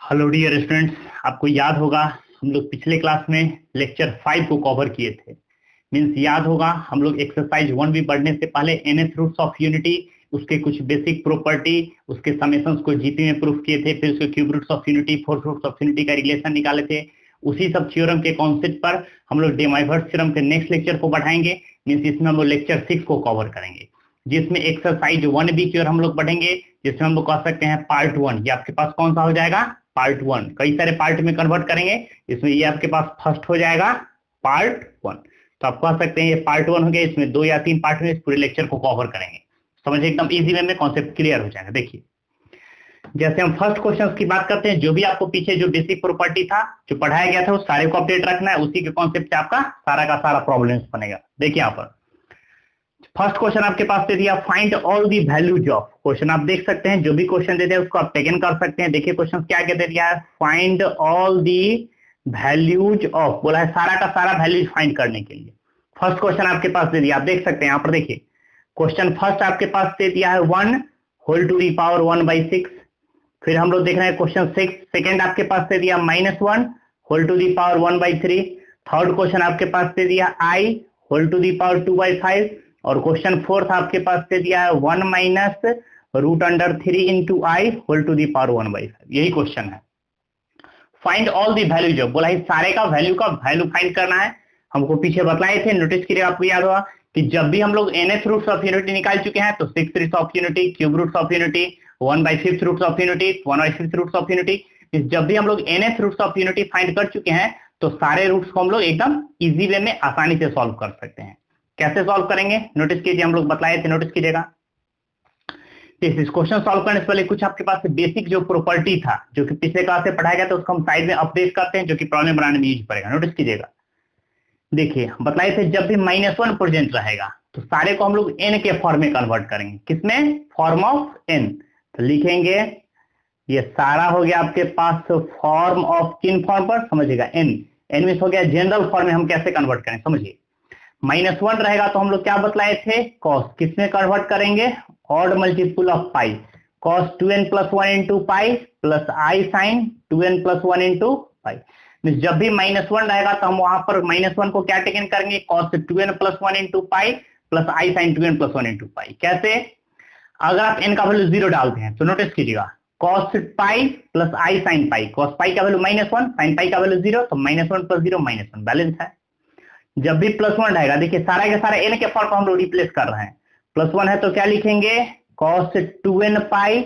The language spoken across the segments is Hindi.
हेलो डियर स्टूडेंट्स, आपको याद होगा हम लोग पिछले क्लास में लेक्चर 5 को कवर किए थे। मींस याद होगा हम लोग एक्सरसाइज 1 भी पढ़ने से पहले nth रूट्स ऑफ यूनिटी, उसके कुछ बेसिक प्रॉपर्टी, उसके समेशंस को जीपी में प्रूफ किए थे, फिर उसके cube roots of unity, fourth roots of unity का रिलेशन निकाले थे। उसी सब थ्योरम के कॉन्सेप्ट पर हम लोग डे माइवर्स थ्योरम के नेक्स्ट लेक्चर को बढ़ाएंगे। मीन्स इसमें हम लोग लेक्चर 6 को कवर करेंगे, जिसमें एक्सरसाइज 1 की ओर हम लोग बढ़ेंगे, जिसमें हम लोग कह सकते हैं पार्ट 1। ये आपके पास कौन सा हो जाएगा? पार्ट 1। कई सारे पार्ट में कन्वर्ट करेंगे, इसमें ये आपके पास फर्स्ट हो जाएगा पार्ट 1। तो आप कह सकते हैं ये पार्ट 1 हो गया। इसमें 2 या 3 पार्ट में इस पूरे लेक्चर को कवर करेंगे। समझिए, एकदम इजी वे में कॉन्सेप्ट क्लियर हो जाएगा। देखिए, जैसे हम फर्स्ट क्वेश्चन की बात करते हैं, जो भी आपको पीछे जो बेसिक प्रॉपर्टी था जो पढ़ाया गया था उस सारे को अपडेट रखना है। उसी के कॉन्सेप्ट से आपका सारा का सारा प्रॉब्लम्स बनेगा। देखिए यहाँ पर फर्स्ट क्वेश्चन आपके पास दे दिया, find all the values of. Question आप देख सकते हैं, जो भी क्वेश्चन देते हैं उसको आप टेकन कर सकते हैं। देखिए क्वेश्चन क्या क्या दे दिया है, find all the values of, बोला है सारा का सारा वैल्यूज फाइंड करने के लिए। फर्स्ट क्वेश्चन आपके पास दे दिया, आप देख सकते हैं यहाँ पर। देखिए क्वेश्चन फर्स्ट आपके पास दे दिया है 1 होल टू दी पावर 1/6। फिर हम लोग देख रहे हैं क्वेश्चन 6 सेकेंड आपके पास दे दिया -1 whole to the power 1/3। Third question आपके पास दे दिया i whole to the power 2/5। और क्वेश्चन फोर्थ आपके पास दे दिया है 1 minus root under 3 into i whole to the power 1/5। यही क्वेश्चन है। Find all the values of, बोला है सारे का वैल्यू फाइंड करना है। हमको पीछे बताए थे, नोटिस करिए, आपको याद होगा कि जब भी हम लोग nth रूट्स ऑफ यूनिटी निकाल चुके हैं तो 6 roots of unity, cube roots of unity, 1/5 roots of unity, 1/5 roots of unity, जब भी हम लोग nth roots of unity find कर चुके हैं तो सारे रूट्स को हम लोग एकदम इजी वे में आसानी से सॉल्व कर सकते हैं। कैसे सॉल्व करेंगे नोटिस कीजिए, हम लोग बताए थे, नोटिस कीजिएगा। इस क्वेश्चन सॉल्व करने से पहले कुछ आपके पास बेसिक जो प्रॉपर्टी था जो कि पिछले क्लास से पढ़ाया गया था उसको हम साइड में अपडेट करते हैं, जो कि प्रॉब्लम बनाने में यूज पड़ेगा। नोटिस कीजिएगा, देखिए बताए थे जब भी -1 प्रेजेंट रहेगा तो सारे को हम लोग n के फॉर्म में कन्वर्ट करेंगे। किसमें? Form of n। तो लिखेंगे ये सारा हो गया आपके पास फॉर्म ऑफ, किन फॉर्म पर? समझिएगा n में हो गया जनरल फॉर्म में। हम कैसे कन्वर्ट करें समझिए, -1 रहेगा तो हम लोग क्या बतलाए थे, कॉस। किसमें कन्वर्ट करेंगे? Odd multiple of pi, cos 2n + 1 into pi plus i sine 2n + 1 into pi. जब भी -1 रहेगा तो हम वहां पर -1 को क्या टेकन करेंगे, cos 2n + 1 into pi plus i sine 2n + 1 into pi. कैसे? अगर आप n का वैल्यू 0 डालते हैं तो नोटिस कीजिएगा, cos pi plus i sine pi, cos pi का वैल्यू -1, साइन पाई का वैल्यू 0, तो -1 + 0 -1 बैलेंस है। जब भी +1 रहेगा, देखिए सारा के सारा n के फॉर्म को हम लोग रिप्लेस कर रहे हैं। +1 है तो क्या लिखेंगे, cos 2n pi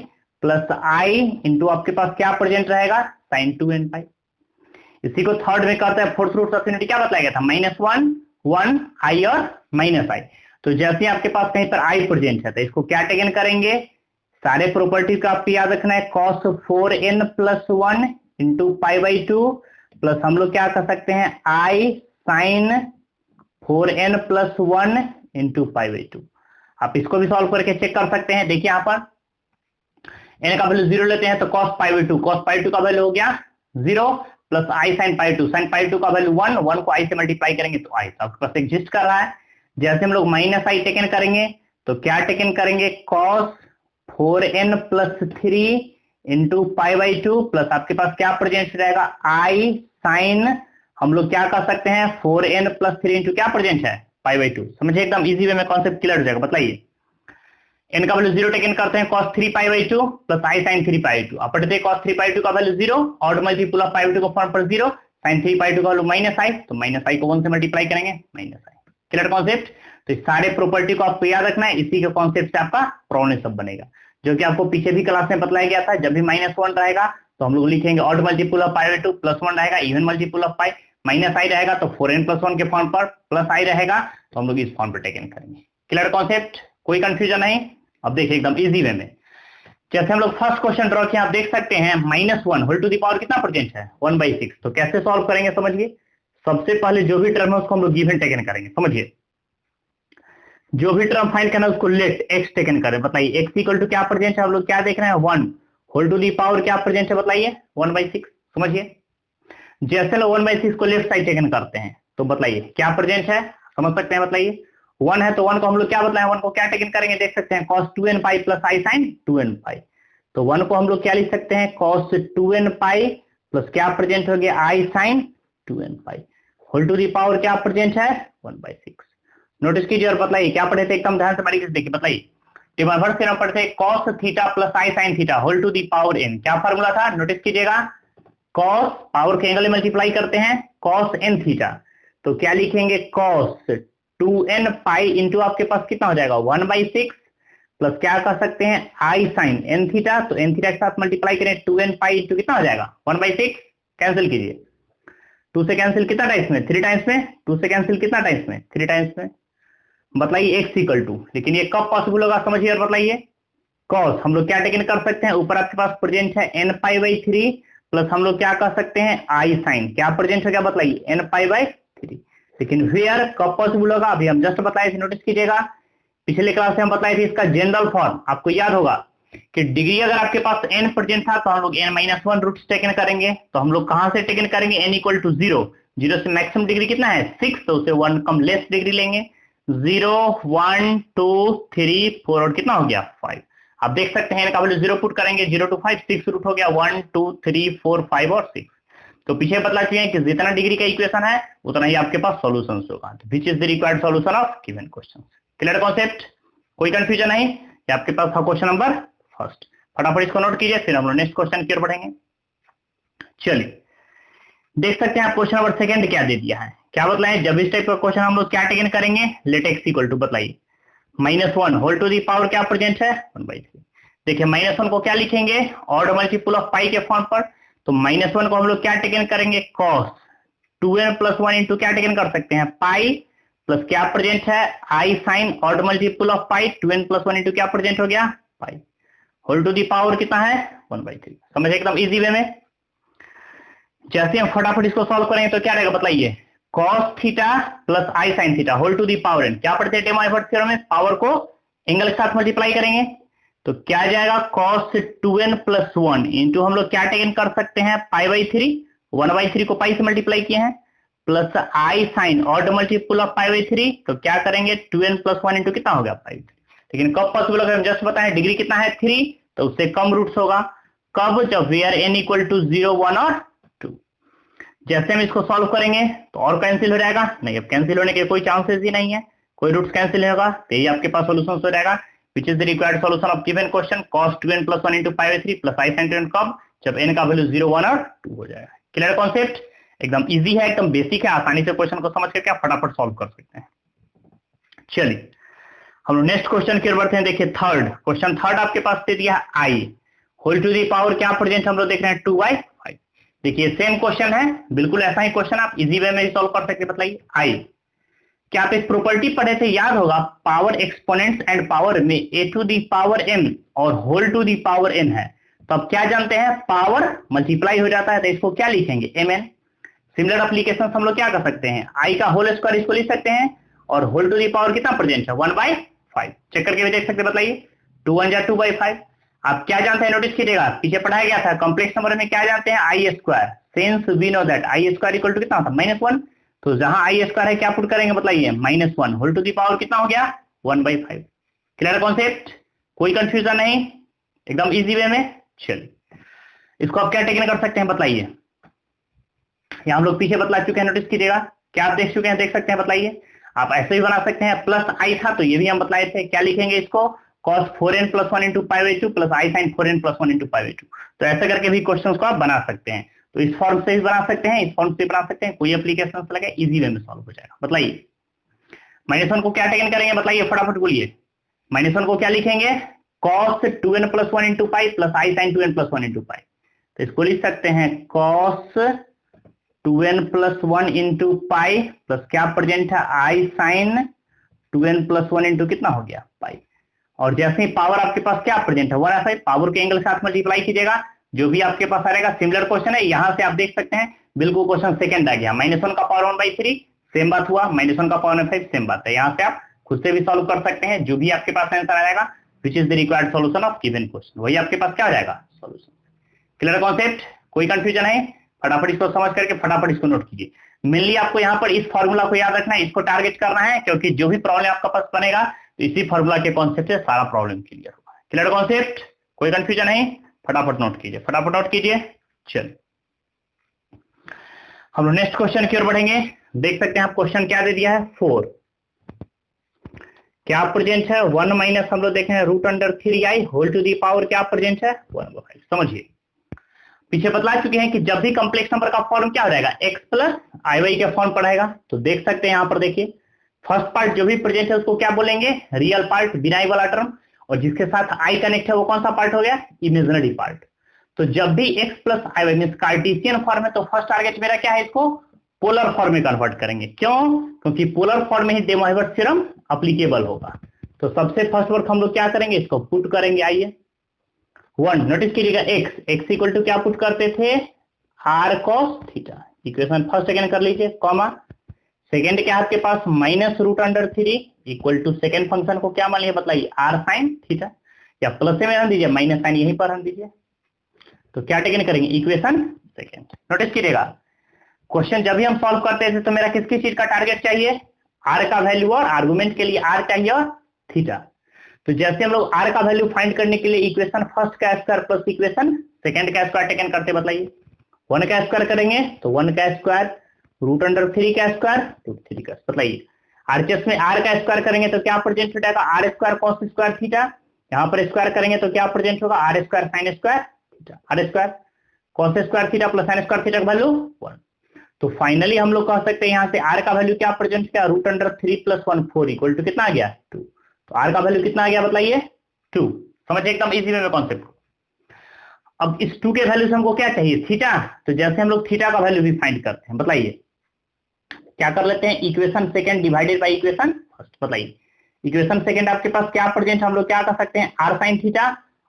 plus i into आपके पास क्या प्रेजेंट रहेगा, sin 2n पाई। इसी को थर्ड में करते हैं फोर्थ रूट ऑफ यूनिटी। क्या बताया गया था? -1 1 i और -i। तो जैसे आपके पास कहीं पर i प्रेजेंट है तो इसको क्या टेकन करेंगे, सारे प्रॉपर्टीज का आपको याद रखना है, cos 4n + 1 इंटू π/2 प्लस हम लोग क्या कर सकते हैं, i sin 4n + 1 इंटू π/2। आप इसको भी सॉल्व करके चेक कर सकते हैं। देखिए यहाँ पर n का वैल्यू 0 लेते हैं तो cos π/2 का वैल्यू हो गया 0 प्लस i sin π/2 का वैल्यू 1 को i से मल्टीप्लाई करेंगे तो i आपके पास एग्जिस्ट कर रहा है। जैसे हम लोग -i टेकन करेंगे तो क्या टेकन करेंगे, cos 4n + 3 इंटू π/2 प्लस आपके पास क्या प्रेजेंट रहेगा, i sin, हम लोग क्या कर सकते हैं, 4n + 3 इंटू क्या प्रेजेंट है, π/2। समझिए, एकदम इजी वे में कॉन्सेप्ट क्लियर हो जाएगा। बताइए, n का वैल्यू 0 टेकन करते हैं, cos 3 π/2 plus i sin 3 π/2। Update cos 3 π/2 का वैल्यू 0, ऑड मल्टीपल ऑफ π/2 को फॉर्म पर 0, sin 3 π/2 का वैल्यू -i, तो -i को 1 से मल्टीप्लाई करेंगे, -i। Clear concept? तो इस सारे प्रॉपर्टी को आपको याद रखना है, इसी के कॉन्सेप्ट से आपका प्रॉब्लम सब बनेगा, जो कि आपको पीछे भी क्लास में बतलाया गया था। जब भी -1 रहेगा तो हम लोग लिखेंगे ऑड मल्टीपल ऑफ π/2 प्लस 1 रहेगा, even multiple of pi, -i रहेगा तो 4n + 1 के फॉर्म पर प्लस i रहेगा तो हम लोग इस फॉर्म पर टेकन करेंगे। Clear concept? कोई कंफ्यूजन नहीं? अब देखिए एकदम इजी वे में, जैसे हम लोग फर्स्ट क्वेश्चन ड्रॉ किया, आप देख सकते हैं -1 होल टू दी पावर कितना प्रेजेंट है, 1/6। तो कैसे सॉल्व करेंगे समझिए, सबसे पहले जो भी टर्म है उसको हम लोग गिवन टेकन करेंगे। समझिए, जो भी टर्म फाइंड करना है उसको लेट x टेकन करें। बताइए x = क्या प्रेजेंट है, हम लोग क्या देख रहे हैं, 1 होल टू दी पावर क्या प्रेजेंट है, बताइए 1/6। समझिए, जैसे लोग 1/6 को लेफ्ट साइड टेकन करते हैं तो बताइए क्या प्रेजेंट है, समझ सकते हैं। बताइए 1 है तो 1 को हम लोग क्या बताएं, 1 को क्या टेकन करेंगे, देख सकते हैं cos 2n pi plus i sin 2n पाई। तो 1 को हम लोग क्या लिख सकते हैं, cos 2n पाई प्लस क्या प्रेजेंट हो गया, i sin 2n pi whole to the power क्या प्रेजेंट है 1/6। नोटिस कीजिए और बताइए क्या पढ़े थे, एकदम ध्यान से बारीकी से देखिए, बताइए डिमर्फर्स थ्योरम पढ़ते हैं cos theta plus i sin theta whole to the power n, क्या फार्मूला था, नोटिस कीजिएगा, cos पावर के एंगल में मल्टीप्लाई करते हैं cos n थीटा, तो क्या लिखेंगे cos 2n पाई इंटू आपके पास कितना हो जाएगा 1/6 प्लस क्या कर सकते हैं i sin n थीटा, तो n थीटा के साथ मल्टीप्लाई करें 2n पाई इंटू कितना हो जाएगा 1/6, कैंसिल कीजिए, 2 से कैंसिल कितना टाइम्स में 3 टाइम्स में, 2 से कैंसिल कितना टाइम्स में 3 टाइम्स में, बताइए x इक्वल टू, लेकिन ये कब पॉसिबल होगा समझिए और बताइए, cos हम लोग क्या टेकन कर सकते हैं, ऊपर आपके पास प्रेजेंट है n पाई बाई 3 प्लस हम लोग क्या कर सकते हैं i sin, क्या प्रेजेंट हो गया बताइए n पाई बाई 3, लेकिन वेयर कब पॉसिबल होगा, अभी हम जस्ट बताए थे, नोटिस कीजिएगा पिछले क्लास में हम बताए थे इसका जनरल फॉर्म, आपको याद होगा कि डिग्री अगर आपके पास n प्रेजेंट था तो हम लोग n-1 रूट्स टेकन करेंगे, तो हम लोग कहां से टेकन करेंगे n इक्वल टू 0, 0 से मैक्सिमम डिग्री कितना है 6, तो उसे 1 कम लेस डिग्री लेंगे, 0 1 2 3 4 और कितना हो गया 5, आप देख सकते हैं इनका वैल्यू 0 पुट करेंगे 0 to 5 6 रूट हो गया 1 2 3 4 5 और 6, तो पीछे बतला चुके हैं कि जितना डिग्री का इक्वेशन है उतना ही आपके पास सॉल्यूशन होगा, विच is the required solution of given question. Clear concept, कोई कंफ्यूजन नहीं, ये आपके पास था क्वेश्चन नंबर फर्स्ट, फटाफट इसको नोट कीजिए फिर हम लोग नेक्स्ट क्वेश्चन की ओर बढ़ेंगे। चलिए देख सकते हैं आप क्वेश्चन नंबर सेकंड क्या दे दिया है, क्या बतलाएं, जब इस टाइप का क्वेश्चन हम लोग क्या टेकन करेंगे, लेट एक्स इक्वल टू बताइए -1 होल टू दी पावर क्या प्रेजेंट है 1/3, देखिए -1 को क्या लिखेंगे ऑड मल्टीपल ऑफ पाई के फॉर्म पर, तो -1 को हम लोग क्या टेकन करेंगे cos 2n प्लस 1 इंटू क्या टेकन कर सकते हैं पाई प्लस क्या प्रेजेंट है i sin odd multiple of pi 2n plus 1 into क्या प्रेजेंट हो गया पाई होल टू दी पावर कितना है 1/3, समझे एकदम इजी वे में। जैसे हम फटाफट इसको सॉल्व करेंगे तो क्या रहेगा बताइए, cos theta plus i sin theta whole to the power n, क्या पढ़ते हैं डेमोइफर्ट थ्योरम में, पावर को एंगल के साथ मल्टीप्लाई करेंगे, तो क्या आ जाएगा cos 2n प्लस 1 इंटू हम लोग क्या टेकन कर सकते हैं पाई बाई 3, 1/3 को पाई से मल्टीप्लाई किए हैं, plus i sin odd multiple of pi by 3, तो क्या करेंगे 2n प्लस 1 इंटू कितना हो गया पाई, लेकिन कब पॉसिबल होगा हम जस्ट बताएं, डिग्री कितना है 3, तो उससे कम रूट्स होगा, कब, जब वेयर n इक्वल टू 0 1 और 2। जैसे हम इसको सॉल्व करेंगे तो और कैंसिल हो जाएगा, नहीं अब कैंसिल होने के कोई चांसेस ही नहीं है, कोई रूट्स कैंसिल नहीं होगा, तो ये आपके पास सॉल्यूशन हो जाएगा, which is the required solution of given question cos 2n plus 1 into pi by 3 plus i sin 2n, कब, जब n का वैल्यू 0 1 और 2 हो जाएगा। क्लियर कॉन्सेप्ट, एकदम इजी है, एकदम बेसिक है, आसानी से क्वेश्चन को समझ करके आप फटाफट सॉल्व कर सकते हैं। चलिए हम लोग नेक्स्ट क्वेश्चन की ओर बढ़ते हैं, देखिए थर्ड क्वेश्चन, थर्ड आपके पास दे दिया है i whole to the power क्या प्रेजेंट हम लोग देख रहे हैं 2/5, देखिए सेम क्वेश्चन है, बिल्कुल ऐसा ही क्वेश्चन आप इजी वे में ही सॉल्व कर सकते हैं। बताइए i, क्या आप एक प्रॉपर्टी पढ़े थे याद होगा, पावर एक्सपोनेंट्स एंड पावर में a to the power m और whole to the power n है, तो अब क्या जानते हैं पावर मल्टीप्लाई हो जाता है, तो इसको क्या लिखेंगे mn। सिमिलर एप्लीकेशन हम लोग क्या कर सकते हैं, i का होल स्क्वायर इसको लिख सकते हैं और होल टू दी पावर कितना प्रेजेंट है 1/5, चेक करके भी देख सकते हैं, बताइए 2 1 जा 2/5, आप क्या जानते हैं नोटिस कीजिएगा, पीछे पढ़ाया गया था कॉम्प्लेक्स नंबर में क्या जानते हैं i square, since we know that i square equal to कितना था -1, तो जहां i स्क्वायर है क्या पुट करेंगे बताइए -1 होल टू दी पावर कितना हो गया 1/5। क्लियर कॉन्सेप्ट, कोई कंफ्यूजन नहीं, एकदम इजी वे में। चलिए इसको आप क्या टेकन कर सकते हैं बताइए, ये हम लोग पीछे बतला चुके हैं, नोटिस कीजिएगा, क्या आप देख चुके हैं, देख सकते हैं, बताइए आप ऐसे ही बना सकते हैं, प्लस i था तो ये भी हम बतलाए थे, क्या लिखेंगे इसको cos 4n plus 1 into pi by 2 plus i sin 4n plus 1 into pi by 2, तो ऐसे करके भी क्वेश्चन को आप बना सकते हैं, तो इस फॉर्म से भी बना सकते हैं, इस फॉर्म से बना सकते हैं, कोई एप्लीकेशन से लगे इजी वे में सॉल्व हो जाएगा। बताइए -1 को क्या टेकन करेंगे बताइए फटाफट बोलिए, -1 को क्या लिखेंगे cos 2n plus 1 into pi plus i sin 2n plus 1 into pi, तो इसको लिख सकते हैं cos 2n plus 1 into pi plus क्या प्रेजेंट है i sin 2n plus 1 into कितना हो गया पाई, और जैसे ही पावर आपके पास क्या प्रेजेंट है 1/5, पावर के एंगल के साथ मल्टीप्लाई कीजिएगा, जो भी आपके पास आएगा, सिमिलर क्वेश्चन है, यहां से आप देख सकते हैं बिल्कुल क्वेश्चन सेकंड आ गया, -1 का पावर 1/3 सेम बात हुआ, -1 का पावर 5 सेम बात है, यहां से आप खुद से भी सॉल्व कर सकते हैं, जो भी आपके पास आंसर आएगा विच is the required solution of given question, वही आपके पास क्या हो जाएगा सॉल्यूशन। क्लियर कॉन्सेप्ट, कोई कंफ्यूजन है, फटाफट इसको समझ करके फटाफट इसको नोट कीजिए, मेनली आपको यहाँ पर इस फॉर्मूला को याद रखना है, इसको टारगेट करना है, क्योंकि जो भी प्रॉब्लम आपका पास बनेगा तो इसी फॉर्मूला के कॉन्सेप्ट से सारा प्रॉब्लम क्लियर होगा। क्लियर कॉन्सेप्ट, कोई कंफ्यूजन है, फटाफट नोट कीजिए, फटाफट नोट कीजिए। चल हम लोग नेक्स्ट क्वेश्चन की ओर बढ़ेंगे। देख सकते हैं आप क्वेश्चन क्या दे दिया है 4, क्या प्रेजेंट है 1 माइनस हम लोग देखें √3i whole to the power क्या प्रेजेंट है 1/5। समझिए पीछे बतला चुके हैं कि जब भी कॉम्प्लेक्स नंबर का फॉर्म क्या हो जाएगा x प्लस आई वाई के फॉर्म पढ़ाएगा। तो देख सकते हैं यहाँ पर देखिए फर्स्ट पार्ट जो भी प्रेजेंट है उसको क्या बोलेंगे रियल पार्ट, बिना आई वाला टर्म, और जिसके साथ आई कनेक्ट है वो कौन सा पार्ट हो गया इमेजिनरी पार्ट। तो जब भी x प्लस आई वाई मीन कार्टेशियन फॉर्म है तो फर्स्ट टारगेट मेरा क्या है, इसको पोलर फॉर्म में कन्वर्ट करेंगे। क्यों? क्योंकि पोलर फॉर्म में ही डे मोइवर्स थ्योरम एप्लीकेबल होगा। तो सबसे फर्स्ट वर्क हम लोग क्या करेंगे, इसको पुट करेंगे। आइए 1 नोटिस कीजिएगा x इक्वल टू क्या पुट करते थे r cos theta, equation first second कर लीजिए, कॉमा सेकंड के आपके पास -√3 इक्वल टू सेकंड फंक्शन को क्या मान लिया बताइए r sin थीटा, या प्लस में रख दीजिए माइनस साइन यहीं पर रख दीजिए। तो क्या टेकन करेंगे इक्वेशन सेकंड। नोटिस कीजिएगा क्वेश्चन जब भी हम सॉल्व करते थे तो मेरा किसकी चीज का टारगेट चाहिए, r का वैल्यू, और आर्गुमेंट के लिए r चाहिए और थीटा। तो जैसे हम लोग r का वैल्यू फाइंड करने के लिए इक्वेशन फर्स्ट का स्क्वायर प्लस इक्वेशन सेकंड का स्क्वायर टेकन करते बताइए। 1 का स्क्वायर करेंगे तो 1 का स्क्वायर √3 का स्क्वायर √3 का बताइए। आरएचएस में r का स्क्वायर करेंगे तो क्या प्रेजेंट हो जाएगा r square cos square theta, यहाँ पर स्क्वायर करेंगे तो क्या प्रेजेंट होगा r square sine square theta, r square cos square theta plus sine square theta का वैल्यू 1। तो फाइनली हम लोग कह सकते हैं यहाँ से r का वैल्यू क्या प्रेजेंट किया √3 + 1 4 इक्वल टू कितना आ गया 2। तो r का वैल्यू कितना आ गया बताइए 2। समझिए एकदम इजी वे में कॉन्सेप्ट। अब इस 2 के वैल्यू से हमको क्या चाहिए थीटा। तो जैसे हम लोग थीटा का वैल्यू भी फाइंड करते हैं बताइए क्या कर लेते हैं, equation second divided by equation first. बताइए इक्वेशन सेकंड आपके पास क्या प्रेजेंट, हम लोग क्या कर सकते हैं r sin theta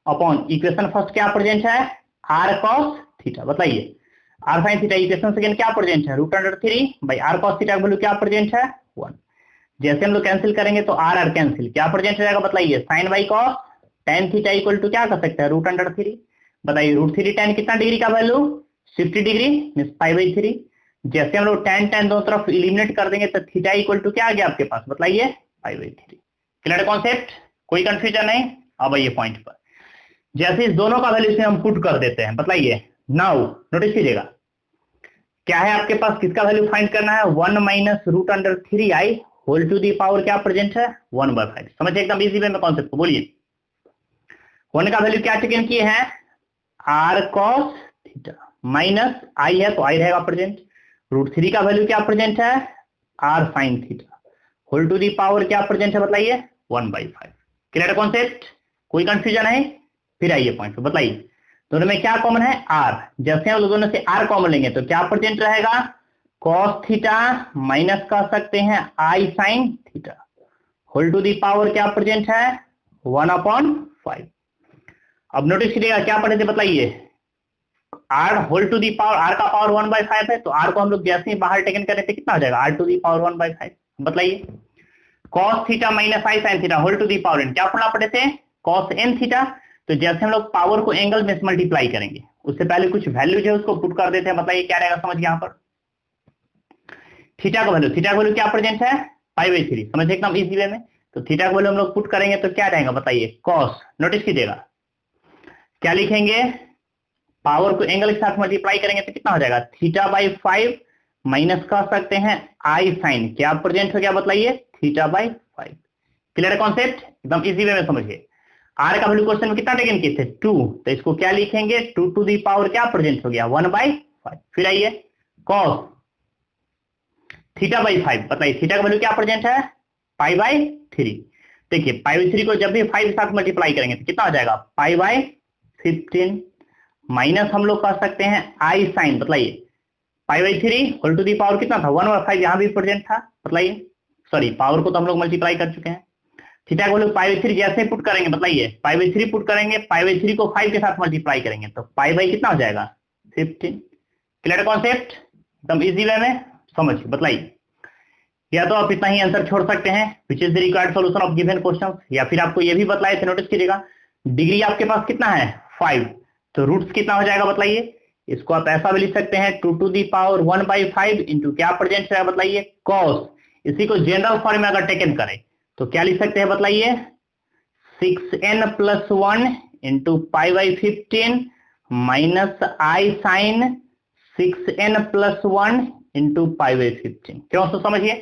upon equation first क्या प्रेजेंट है r cos थीटा। बताइए r sin theta equation second क्या प्रेजेंट है √3 बाय r cos थीटा का वैल्यू क्या प्रेजेंट है 1। जैसे हम लोग कैंसिल करेंगे तो r r कैंसिल, क्या प्रेजेंट हो जाएगा बताइए sin by cos tan theta equal to क्या कर सकते हैं √3। बताइए √3 tan कितना डिग्री का वैल्यू 60 डिग्री मींस π/3। जैसे हम लोग tan tan दोनों तरफ इलिमिनेट कर देंगे तो थीटा इक्वल टू क्या आ गया आपके पास बताइए π/3। क्लियर कॉन्सेप्ट, कोई कंफ्यूजन नहीं। अब आइए पॉइंट पर, जैसे इस दोनों का वैल्यू से हम पुट कर देते हैं बताइए। नाउ नोटिस कीजिएगा क्या है आपके पास, किसका वैल्यू फाइंड करना है 1 minus √3i whole to the power क्या प्रेजेंट है 1/5। समझिए एकदम इजी वे में कॉन्सेप्ट को। बोलिए 1 का वैल्यू क्या टेकन किए हैं r cos theta minus i है तो i रहेगा प्रेजेंट, √3 का वैल्यू क्या प्रेजेंट है r sin theta whole to the power क्या प्रेजेंट है बताइए 1/5। क्लियर कॉन्सेप्ट, कोई कंफ्यूजन है। फिर आइए पॉइंट पे बताइए दोनों में क्या कॉमन है r। जैसे हम लोग दोनों से r कॉमन लेंगे तो क्या प्रेजेंट रहेगा cos थीटा माइनस कर सकते हैं i sin theta whole to the power क्या प्रेजेंट है 1/5। अब नोटिस कीजिएगा क्या पढ़े थे बताइए r whole to the power, r का पावर 1/5 है तो r को हम लोग जैसे ही बाहर टेकन करें तो कितना हो जाएगा r टू दी पावर 1/5। बताइए cos theta minus i sin theta whole to the power n, क्या पढ़ना पड़े थे cos n थीटा। तो जैसे हम लोग पावर को एंगल में मल्टीप्लाई करेंगे उससे पहले कुछ वैल्यू जो है उसको पुट कर देते हैं। बताइए क्या रहेगा, समझिए यहाँ पर थीटा का वैल्यू क्या प्रेजेंट है π/3। समझिए एकदम इजी वे में। तो थीटा का वैल्यू हम लोग पुट करेंगे तो क्या रहेगा बताइए cos। नोटिस कीजिएगा क्या लिखेंगे, पावर को एंगल के साथ मल्टीप्लाई करेंगे तो कितना हो जाएगा θ/5 माइनस कर सकते हैं i sin, क्या प्रेजेंट हो गया बताइए θ/5। क्लियर कॉन्सेप्ट, एकदम इजी वे में समझिए। r का वैल्यू क्वेश्चन में कितना टेकन किए थे 2, तो इसको क्या लिखेंगे 2 टू दी पावर क्या प्रेजेंट हो गया 1/5। फिर आइए cos θ/5। बताइए थीटा का वैल्यू क्या प्रेजेंट है π/3। देखिए π/3 को जब भी 5 के साथ मल्टीप्लाई करेंगे तो कितना हो जाएगा π/15 माइनस हम लोग कर सकते हैं i sin। बताइए π/3 होल टू दी पावर कितना था 1/5, यहाँ भी प्रेजेंट था। बताइए सॉरी पावर को तो हम लोग मल्टीप्लाई कर चुके हैं। थीटा को लोग π/3 जैसे पुट करेंगे बताइए π/3 पुट करेंगे, π/3 को 5 के साथ मल्टीप्लाई करेंगे तो π/ कितना हो जाएगा 15। क्लियर कॉन्सेप्ट, एकदम इजी वे में समझिए। बताइए या तो आप इतना ही आंसर छोड़ सकते हैं which is the required solution of given question, या फिर आपको ये भी बताए थे। नोटिस कीजिएगा डिग्री आपके पास कितना है 5, तो रूट्स कितना हो जाएगा बताइए। इसको आप ऐसा भी लिख सकते हैं 2 टू दी पावर 1/5 इंटू क्या प्रेजेंट है बताइए cos। इसी को जनरल फॉर्म में अगर टेकन करें तो क्या लिख सकते हैं बताइए 6n + 1 into pi by 15 minus i sine 6n+1 into pi by 15। क्यों तो समझिए,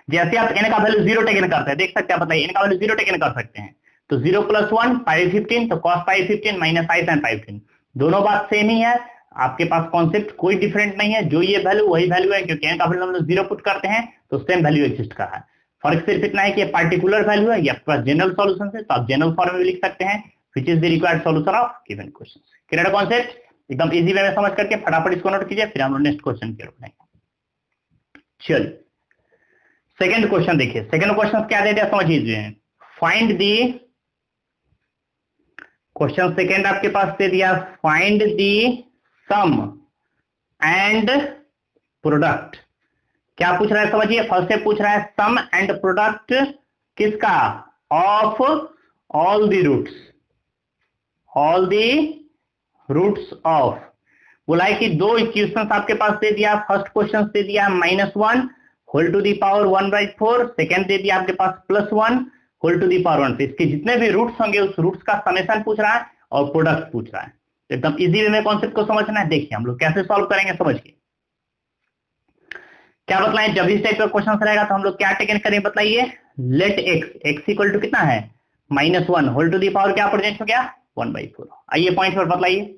जैसे आप n का वैल्यू 0 टेकन करते हैं, देख सकते हैं, बताइए n का वैल्यू 0 टेकन कर सकते हैं, तो 0+1 पाई 15, तो cos pi 15 minus i sine पाई 15, दोनों बात सेम ही है, आपके पास कॉन्सेप्ट कोई डिफरेंट नहीं है, जो ये वैल्यू वही वैल्यू है, क्योंकि n का वैल्यू हम लोग 0 पुट करते हैं तो सेम वैल्यू एग्जिस्ट कर रहा है। फर्क सिर्फ इतना है कि पार्टिकुलर वैल्यू है, ये आपके पास जनरल सॉल्यूशन है, तो आप जनरल फॉर्म में भी लिख सकते हैं, which is the required solution of given question. Clear concept, एकदम इजी वे में समझ करके फटाफट इसको नोट कीजिए, फिर हम लोग नेक्स्ट क्वेश्चन की ओर बढ़ेंगे। चलिए सेकंड क्वेश्चन देखिए, सेकंड क्वेश्चन क्या दे दिया समझिए, फाइंड दी, क्वेश्चन सेकंड आपके पास दे दिया find the sum and product. क्या पूछ रहा है समझिए, फर्स्ट से पूछ रहा है सम एंड प्रोडक्ट किसका, of all the roots, all the roots of, बोला है कि दो इक्वेशंस आपके पास दे दिया, फर्स्ट क्वेश्चन दे दिया -1 whole to the power 1/4, second दे दिया आपके पास +1 होल टू दी पावर 1, इसके जितने भी रूट्स होंगे उस रूट्स का समेशन पूछ रहा है और प्रोडक्ट पूछ रहा है। एकदम इजी वे में कॉन्सेप्ट को समझना है, देखिए हम लोग कैसे सॉल्व करेंगे समझिए। क्या बतलाएं, जब इस टाइप का क्वेश्चन रहेगा तो हम लोग क्या टेकन करें बताइए, लेट x इक्वल टू कितना है -1 होल टू दी पावर क्या प्रेजेंट हो गया 1/4। आइए पॉइंट पर बतलाइए,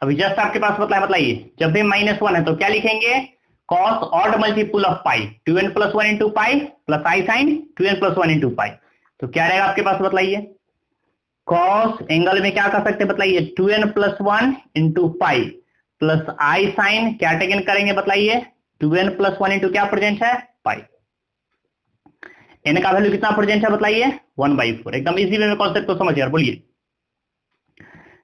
अभी जस्ट आपके पास बताइए, जब भी -1 है तो क्या लिखेंगे, cos odd multiple of pi 2n+1 into pi plus i sine 2n+1 into pi, तो क्या रहेगा आपके पास बताइए, cos एंगल में क्या कर सकते हैं बताइए 2n+1 into pi plus i sine क्या टेकन करेंगे बताइए 2n+1 इंटू क्या प्रेजेंट है पाई, n का वैल्यू कितना प्रेजेंट है बताइए 1/4। एकदम इजी वे में कॉन्सेप्ट को समझिए और बोलिए,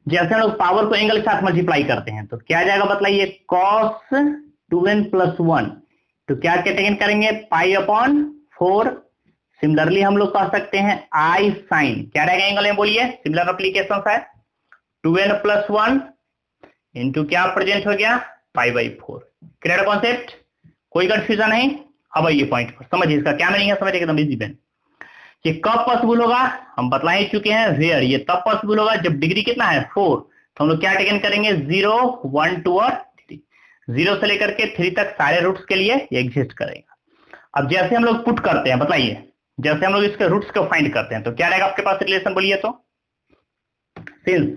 जैसे हम लोग पावर को एंगल के साथ मल्टीप्लाई करते हैं तो क्या जाएगा बताइए cos 2n+1, तो क्या टेकन करेंगे पाई अपॉन 4। सिमिलरली हम लोग कह सकते हैं आई साइन क्या रहेगा एंगल में बोलिए, सिमिलर एप्लीकेशन है 2n+1 इंटू क्या प्रेजेंट हो गया पाई/4। क्लियर कॉन्सेप्ट, कोई कंफ्यूजन नहीं। अब आइए पॉइंट पर समझिए, इसका क्या मीनिंग है समझिए, एकदम इजी पेन। ये कब पॉसिबल होगा हम बतला ही चुके हैं, वेयर, ये तब पॉसिबल होगा जब डिग्री कितना है 4, तो हम लोग क्या टेकन करेंगे 0 1 2 और 3, 0 से लेकर के 3 तक सारे रूट्स के लिए ये एग्जिस्ट करेगा। अब जैसे हम लोग पुट करते हैं बताइए, जैसे हम लोग इसके रूट्स को फाइंड करते हैं तो क्या रहेगा आपके पास रिलेशन बोलिए, तो सिंस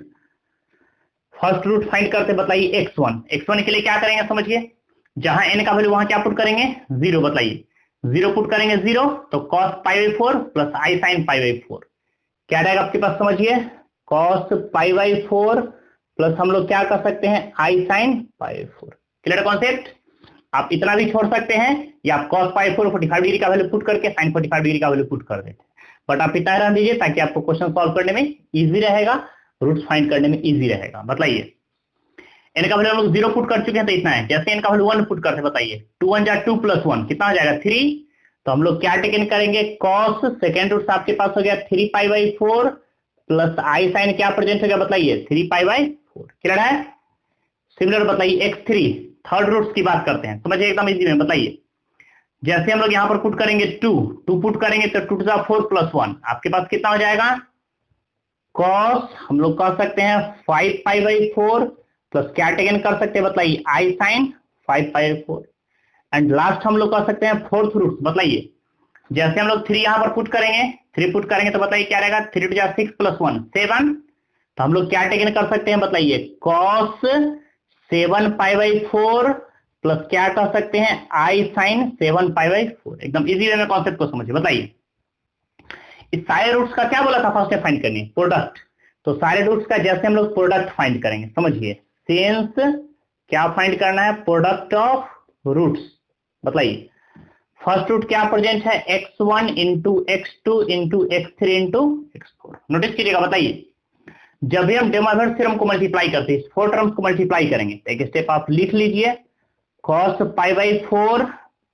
फर्स्ट रूट फाइंड करते बताइए x1 के लिए क्या करेंगे समझिए, जहां n का वैल्यू वहां क्या पुट करेंगे 0, बताइए 0 पुट करेंगे 0, तो cos पाई/4 प्लस आई साइन पाई/4 क्या रहेगा आपके पास समझिए, cos पाई/4 प्लस हम लोग क्या कर सकते हैं आई साइन पाई/4। क्लियर कॉन्सेप्ट, आप इतना भी छोड़ सकते हैं या आप cos पाई/4 45 डिग्री का वैल्यू पुट करके साइन 45 डिग्री का वैल्यू पुट कर देते हैं, बट आप इतना रहने दीजिए ताकि आपको क्वेश्चन सॉल्व करने में इजी रहेगा, रूट्स फाइंड करने में इजी रहेगा। बताइए n का वैल्यू हम लोग 0 पुट कर चुके हैं तो इतना है, जैसे n का वैल्यू 1 पुट करते बताइए 2 1 जा 2 + 1 कितना हो जाएगा 3, तो हम लोग क्या टेकन करेंगे cos सेकेंड रूट आपके पास हो गया 3 पाई/4 प्लस आई साइन क्या प्रेजेंट हो गया बताइए 3 पाई/4। क्लियर है, सिमिलर बताइए x3 थर्ड रूट्स की बात करते हैं, समझिए एकदम इजी में। बताइए जैसे हम लोग यहाँ पर पुट करेंगे 2 पुट करेंगे तो 2 to 4 + 1 आपके पास कितना हो जाएगा, cos हम लोग कह सकते हैं 5 पाई/4 प्लस क्या टेकन कर सकते हैं बताइए आई साइन 5 पाई/4, एंड लास्ट हम लोग कह सकते हैं फोर्थ रूट। बताइए जैसे हम लोग 3 यहां पर पुट करेंगे, 3 पुट करेंगे तो बताइए क्या रहेगा 3 to 6 + 1 7, तो हम लोग क्या टेकन कर सकते हैं बताइए cos 7 पाई/4 प्लस क्या कह सकते हैं आई साइन 7 पाई/4। एकदम इजी वे में कॉन्सेप्ट को समझिए। बताइए इस सारे रूट्स का क्या बोला था फर्स्ट फाइंड करनी प्रोडक्ट, तो सारे रूट्स का जैसे हम लोग प्रोडक्ट फाइंड करेंगे समझिए, सिंस क्या फाइंड करना है प्रोडक्ट ऑफ रूट्स। बताइए फर्स्ट रूट क्या प्रेजेंट है x1 into x2 into x3 into x4। Notice कीजिएगा, बताइए जब भी हम डेमावर्स थ्योरम को मल्टीप्लाई करते हैं, इस 4 टर्म्स को मल्टीप्लाई करेंगे तो एक स्टेप आप लिख लीजिए cos पाई/4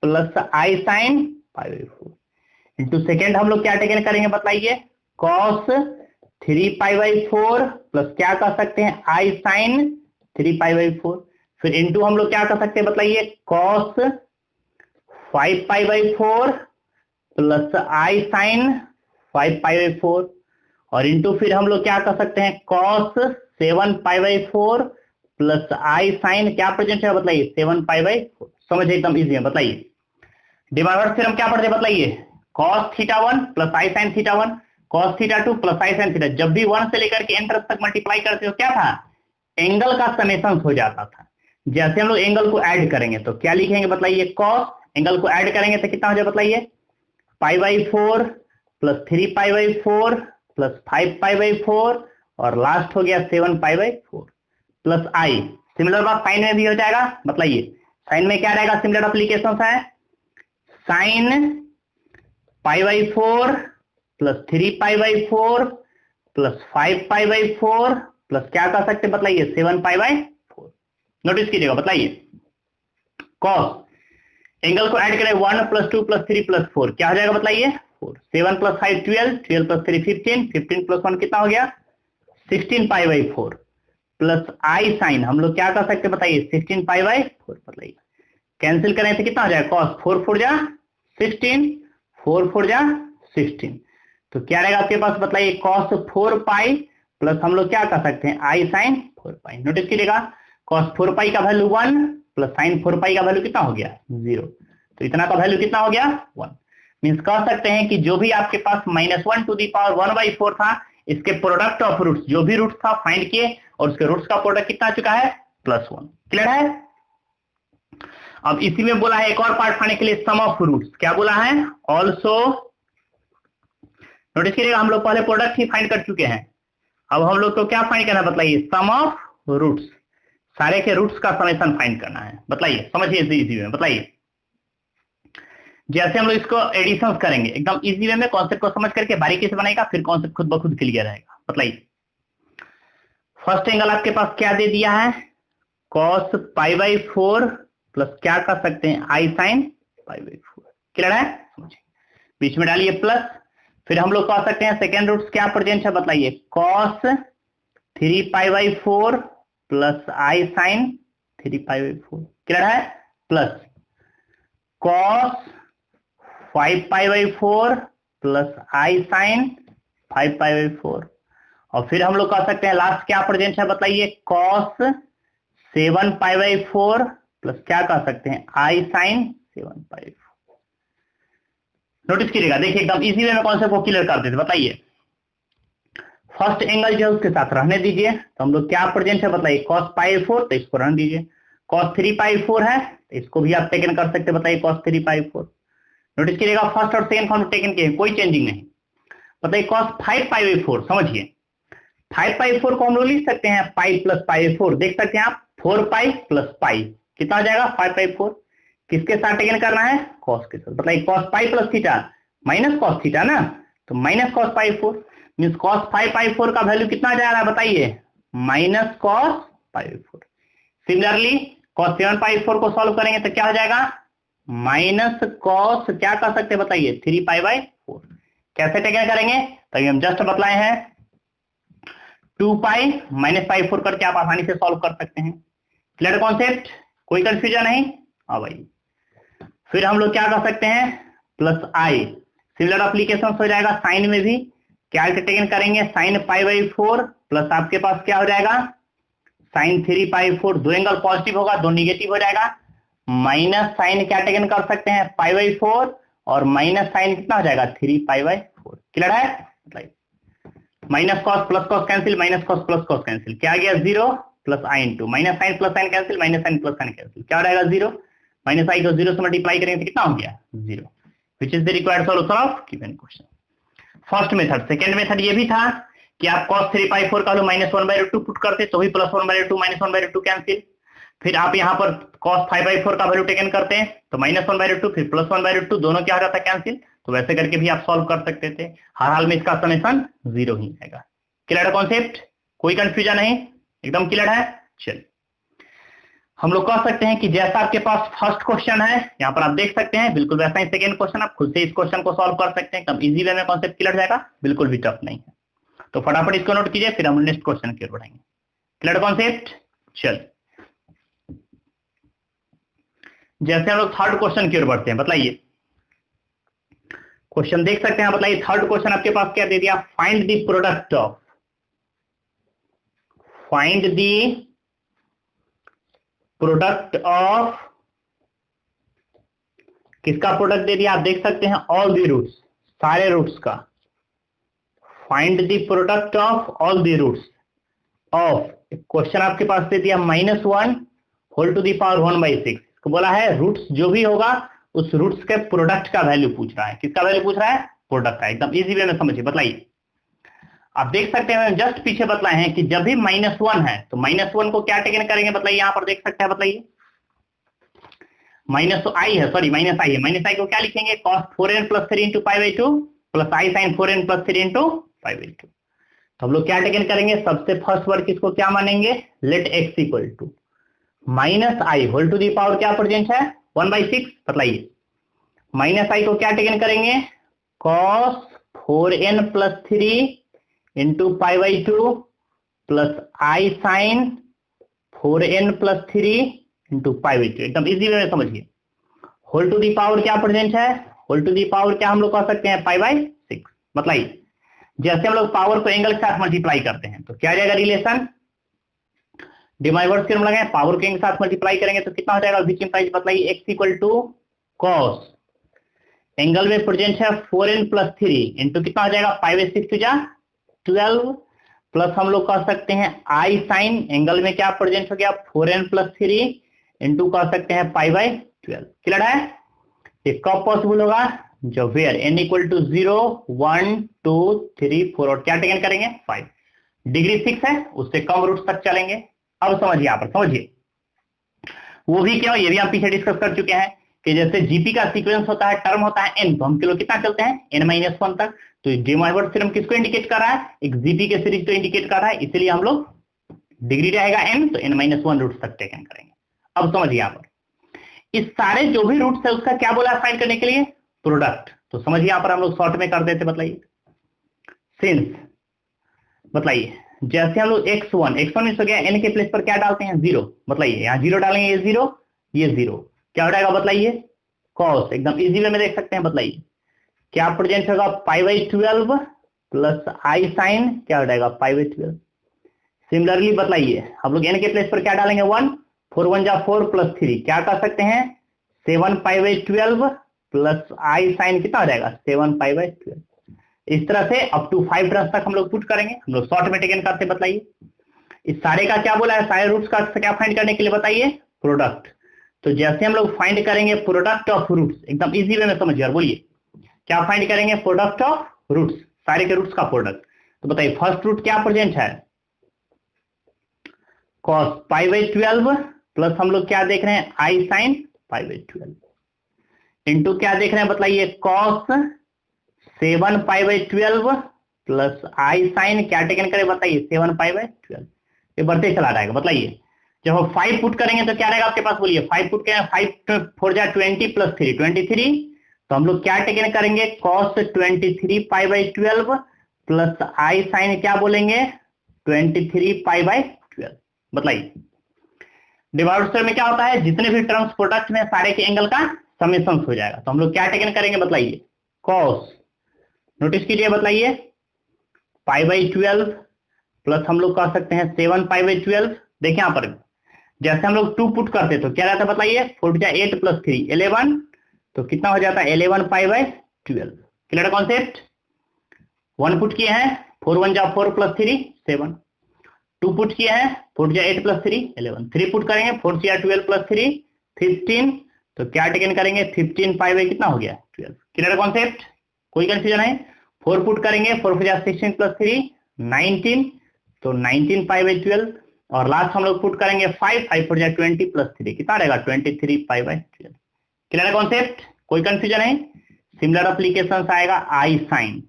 plus i sign पाई/4 into second हम लोग क्या टेकन करेंगे बताइए cos 3 पाई/4 प्लस क्या कर सकते हैं आई साइन 3 पाई/4, फिर इंटू हम लोग क्या कर सकते हैं बताइए cos 5 पाई/4 प्लस आई साइन 5 पाई/4, और इंटू फिर हम लोग क्या कर सकते हैं, cos 7π/4 प्लस आई साइन क्या प्रेजेंट है बताइए 7π/4। समझ एकदम इजी है, बताइए डिमार्गस थ्योरम क्या पढ़ते बताइए, cos θ1 plus i sign θ1 cos θ2 plus i sign θ। जब भी 1 से लेकर के n तक मल्टीप्लाई करते हो क्या था, एंगल का समेशन हो जाता था। जैसे हम लोग एंगल को ऐड करेंगे तो क्या लिखेंगे बताइए, cos एंगल को ऐड करेंगे तो कितना हो जाए बताइए, π/4 प्लस 3π/4 प्लस 5π/4 और लास्ट हो गया 7π/4 प्लस आई। सिमिलर बात साइन में भी हो जाएगा, बताइए साइन में क्या रहेगा, सिमिलर एप्लीकेशन है, साइन π/4 प्लस 3π/4 प्लस 5π/4 प्लस क्या कर सकते बताइए 7π/4। नोटिस कीजिएगा, बताइए cos एंगल को ऐड करें 1 प्लस 2 प्लस 3 प्लस 4 क्या हो जाएगा बताइए 4, 7 प्लस 5 12, 12 प्लस 3 15, 15 प्लस 1 कितना हो गया 16π/4 प्लस आई साइन हम लोग क्या कर सकते बताइए 16π/4। बताइए कैंसिल करें तो कितना हो जाएगा, cos 4 4 जा 16, 4 4 जा 16, तो क्या रहेगा आपके पास बताइए cos 4π प्लस हम लोग क्या कर सकते हैं आई साइन 4π। नोटिस कीजिएगा cos 4π का वैल्यू 1 प्लस साइन 4π का वैल्यू कितना हो गया 0, तो इतना का वैल्यू कितना हो गया 1। मींस कह सकते हैं कि जो भी आपके पास -1 टू दी पावर 1/4 था, इसके प्रोडक्ट ऑफ रूट्स जो भी रूट्स था फाइंड किए और उसके रूट्स का प्रोडक्ट कितना आ चुका है +1। क्लियर है। अब इसी में बोला है एक और पार्ट पाने के लिए, सम ऑफ रूट्स क्या बोला है ऑल्सो। नोटिस कीजिएगा हम लोग पहले प्रोडक्ट ही फाइंड कर चुके हैं, अब हम लोग को क्या फाइंड करना है बताइए, सम ऑफ रूट्स, सारे के रूट्स का समेशन फाइंड करना है। बताइए समझिए इजी वे में, बताइए जैसे हम लोग इसको एडिशन करेंगे एकदम इजी वे में, कॉन्सेप्ट को समझ करके बारीकी से बनाएगा, फिर कॉन्सेप्ट खुद ब खुद क्लियर रहेगा। बताइए फर्स्ट एंगल आपके पास क्या दे दिया है, cos π/4 प्लस क्या कर सकते हैं आई साइन π/4। क्लियर है, समझिए बीच में डालिए प्लस, फिर हम लोग कह सकते हैं सेकेंड रूट्स क्या प्रेजेंट है बताइए, cos 3π/4 plus i sign 3π/4। Clear है, plus cos 5π/4 plus i sign 5π/4 और फिर हम लोग कह सकते हैं लास्ट क्या प्रेजेंट है बताइए, cos 7π/4 प्लस क्या कह सकते हैं आई साइन 7π/4। नोटिस कीजिएगा, देखिए एकदम इजी वे में कॉन्सेप्ट को क्लियर कर देते। बताइए फर्स्ट एंगल जो है उसके साथ रहने दीजिए, तो हम लोग क्या प्रेजेंट है बताइए cos π/4, तो इसको रहने दीजिए, cos 3π/4 है तो इसको भी आप टेकन कर सकते हैं, बताइए cos 3π/4। नोटिस कीजिएगा फर्स्ट और सेकंड फॉर्म टेकन किए, कोई चेंजिंग नहीं। बताइए cos 5π/4, समझिए 5π/4 को हम लोग लिख सकते हैं पाई प्लस π/4, देख सकते हैं आप 4π प्लस पाई कितना हो जाएगा 5/4, किसके साथ टेकन करना है cos के साथ। बताइए cos π plus theta minus cos theta ना, तो माइनस cos π/4 मीन्स cos 5/4 का वैल्यू कितना जा रहा है बताइए माइनस cos π/4। सिमिलरली cos 7π/4 को सॉल्व करेंगे तो क्या हो जाएगा माइनस cos क्या कर सकते हैं बताइए 3π/4। कैसे टेकन करेंगे तभी हम जस्ट बतलाए हैं, 2π माइनस π/4 करके आप आसानी से सॉल्व कर सकते हैं। क्लियर कॉन्सेप्ट, कोई कंफ्यूजन नहीं। हाँ भाई, फिर हम लोग क्या कर सकते हैं प्लस आई, सिमिलर एप्लीकेशन हो जाएगा साइन में भी, क्या टेकन करेंगे साइन π/4 प्लस आपके पास क्या हो जाएगा साइन 3π/4, दो एंगल पॉजिटिव होगा दो निगेटिव हो जाएगा, माइनस साइन क्या टेकन कर सकते हैं π/4 और माइनस साइन कितना हो जाएगा 3π/4। क्लियर है, मतलब minus cos plus cos cancel, minus cos plus cos cancel, क्या आ गया 0 plus i into minus sine plus sine cancel, minus sine plus sine cancel, क्या हो जाएगा 0, माइनस आई को 0 से मल्टीप्लाई करेंगे तो कितना हो गया 0, विच is the required solution of given question. First method. Second method ये भी था कि आप cos 3π/4 का -1/√2 पुट करते तो भी +1/√2 -1/√2 कैंसिल, फिर आप यहाँ पर cos 5/4 का वैल्यू टेकन करते हैं तो -1/√2 फिर +1/√2 दोनों क्या हो जाता है कैंसिल, तो वैसे करके भी आप सॉल्व कर सकते थे। हर हाल में इसका समेशन 0 ही आएगा। क्लियर है कॉन्सेप्ट, कोई कंफ्यूजन नहीं, एकदम क्लियर है। चलिए हम लोग कह सकते हैं कि जैसा आपके पास फर्स्ट क्वेश्चन है यहाँ पर आप देख सकते हैं, बिल्कुल वैसा ही सेकंड क्वेश्चन, आप खुद से इस क्वेश्चन को सॉल्व कर सकते हैं, एकदम इजी वे में कॉन्सेप्ट क्लियर जाएगा, बिल्कुल भी टफ नहीं है। तो फटाफट इसको नोट कीजिए, फिर हम नेक्स्ट क्वेश्चन की ओर बढ़ेंगे। Clear concept. चल जैसे हम लोग थर्ड क्वेश्चन की ओर बढ़ते हैं, बताइए क्वेश्चन देख सकते हैं, बताइए थर्ड क्वेश्चन आपके पास क्या दे दिया, find the product of, find the product of, किसका प्रोडक्ट दे दिया आप देख सकते हैं, ऑल द रूट्स, सारे रूट्स का, find the product of all the roots of, question आपके पास दे दिया -1 होल टू द पावर 1/6, को बोला है रूट्स जो भी होगा उस रूट्स के प्रोडक्ट का वैल्यू पूछ रहा है, किसका वैल्यू पूछ रहा है, प्रोडक्ट का, एकदम इजी वे में समझिए, बताइए। आप देख सकते हैं जस्ट पीछे बतलाए हैं कि जब भी -1 है तो -1 को क्या टेकन करेंगे, बताइए, यहां पर देख सकते हैं, बताइए -i है, सॉरी -i है, -i को क्या लिखेंगे, cos 4n + 3 × π/2 plus i sin 4n + 3 × π/2। तो हम लोग क्या टेकन करेंगे, सबसे फर्स्ट वर्ड किसको क्या मानेंगे, let x equal to -i whole to the power क्या प्रेजेंट है 1/6, बताइए -i को क्या टेकन करेंगे, cos 4n + 3 × π/2 plus i sin 4n + 3 × π/2, एकदम इजी वे में समझिए। होल टू दी पावर क्या प्रेजेंट है, होल टू दी पावर क्या हम लोग कह सकते हैं π/6, बताइए जैसे हम लोग पावर को एंगल के साथ मल्टीप्लाई करते हैं तो क्या जाएगा रिलेशन, डिमाइवर्स थ्योरम लगाएं, पावर को एंगल के साथ मल्टीप्लाई करेंगे तो कितना हो जाएगा, विच इंप्लाइज, बताइए x equal to cos, angle में प्रेजेंट है 4n + 3 इंटू कितना हो जाएगा π/6 to 12 प्लस हम लोग कह सकते हैं i sin, एंगल में क्या प्रेजेंट हो गया 4n + 3 इंटू कह सकते हैं π/12, क्लियर है। ये कब पॉसिबल होगा, जब वेयर n इक्वल टू 0 1 2 3 4 और क्या टेकन करेंगे 5, डिग्री 6 है उससे कम रूट तक चलेंगे। अब समझिए, यहाँ पर समझिए, वो भी क्या, ये भी हम पीछे डिस्कस कर चुके हैं कि जैसे जीपी का सीक्वेंस होता है, टर्म होता है n, तो हम किलो कितना चलते हैं n-1 तक, तो डिमाइवर्स थ्योरम किसको इंडिकेट कर रहा है, एक जीपी के सीरीज को इंडिकेट कर रहा है, इसीलिए हम लोग डिग्री रहेगा n तो n-1 रूट तक टेकन करेंगे। अब समझिए यहाँ पर इस सारे जो भी रूट्स है उसका क्या बोला फाइंड करने के लिए, प्रोडक्ट, तो समझिए यहाँ पर हम लोग शॉर्ट में कर देते, बताइए सिंस, बताइए जैसे हम लोग x1 मिस हो गया, n के प्लेस पर क्या डालते हैं 0, बताइए यहाँ 0 डालेंगे, ये 0 क्या हो जाएगा, बताइए cos, एकदम इजी वे में देख सकते हैं, बताइए क्या प्रेजेंट होगा π/12 प्लस i sin क्या हो जाएगा π/12। सिमिलरली बताइए हम लोग n के प्लेस पर क्या डालेंगे 1, 4 1 जा 4 प्लस 3 क्या कर सकते हैं 7 π/12 प्लस i sin कितना हो जाएगा 7 π/12। इस तरह से अप टू 5 टर्म्स तक हम लोग पुट करेंगे, हम लोग शॉर्ट में टेकन करते, बताइए इस सारे का क्या बोला है, सारे रूट्स का क्या फाइंड करने के लिए, बताइए प्रोडक्ट। तो जैसे हम लोग फाइंड करेंगे प्रोडक्ट ऑफ रूट्स, एकदम इजी वे में समझिए और बोलिए क्या फाइंड करेंगे, प्रोडक्ट ऑफ रूट्स, सारे के रूट्स का प्रोडक्ट। तो बताइए फर्स्ट रूट क्या प्रेजेंट है cos π/12 प्लस हम लोग क्या देख रहे हैं i sin π/12 इंटू क्या देख रहे हैं, बताइए cos 7 π/12 प्लस i sin क्या टेकन करें, बताइए 7 π/12, ये बढ़ते चला जाएगा। बताइए जब हम 5 पुट करेंगे तो क्या रहेगा आपके पास, बोलिए 5 पुट करें, 5 4 जा 20 प्लस 3 23, तो हम लोग क्या टेकन करेंगे cos 23 π/12 प्लस i sin क्या बोलेंगे 23 π/12। बताइए डिवाइडर में क्या होता है, जितने भी टर्म्स प्रोडक्ट में सारे के एंगल का समेशन हो जाएगा, तो हम लोग क्या टेकन करेंगे, बताइए cos, नोटिस कीजिए, बताइए π/12 प्लस हम लोग कह सकते हैं 7 π/12। देखिए यहाँ पर जैसे हम लोग 2 पुट करते तो क्या रहता है, बताइए 4 जा 8 प्लस 3 11, तो कितना हो जाता है 11 π/12, क्लियर कॉन्सेप्ट। 1 पुट किए हैं 4 1 जा 4 प्लस 3 7, 2 पुट किए हैं 4 जा 8 प्लस 3 11, 3 पुट करेंगे 4 जा 12 प्लस 3 15, तो क्या टेकन करेंगे 15 π/ कितना हो गया 12, क्लियर कॉन्सेप्ट, कोई कंफ्यूजन है। 4 पुट करेंगे 4 जा 16 प्लस 3 19, तो 19 π/12, और लास्ट हम लोग पुट करेंगे 5 4 जा 20 प्लस 3 कितना रहेगा 23 π/12, क्लियर कॉन्सेप्ट, कोई कंफ्यूजन है। सिमिलर एप्लीकेशन आएगा i sin,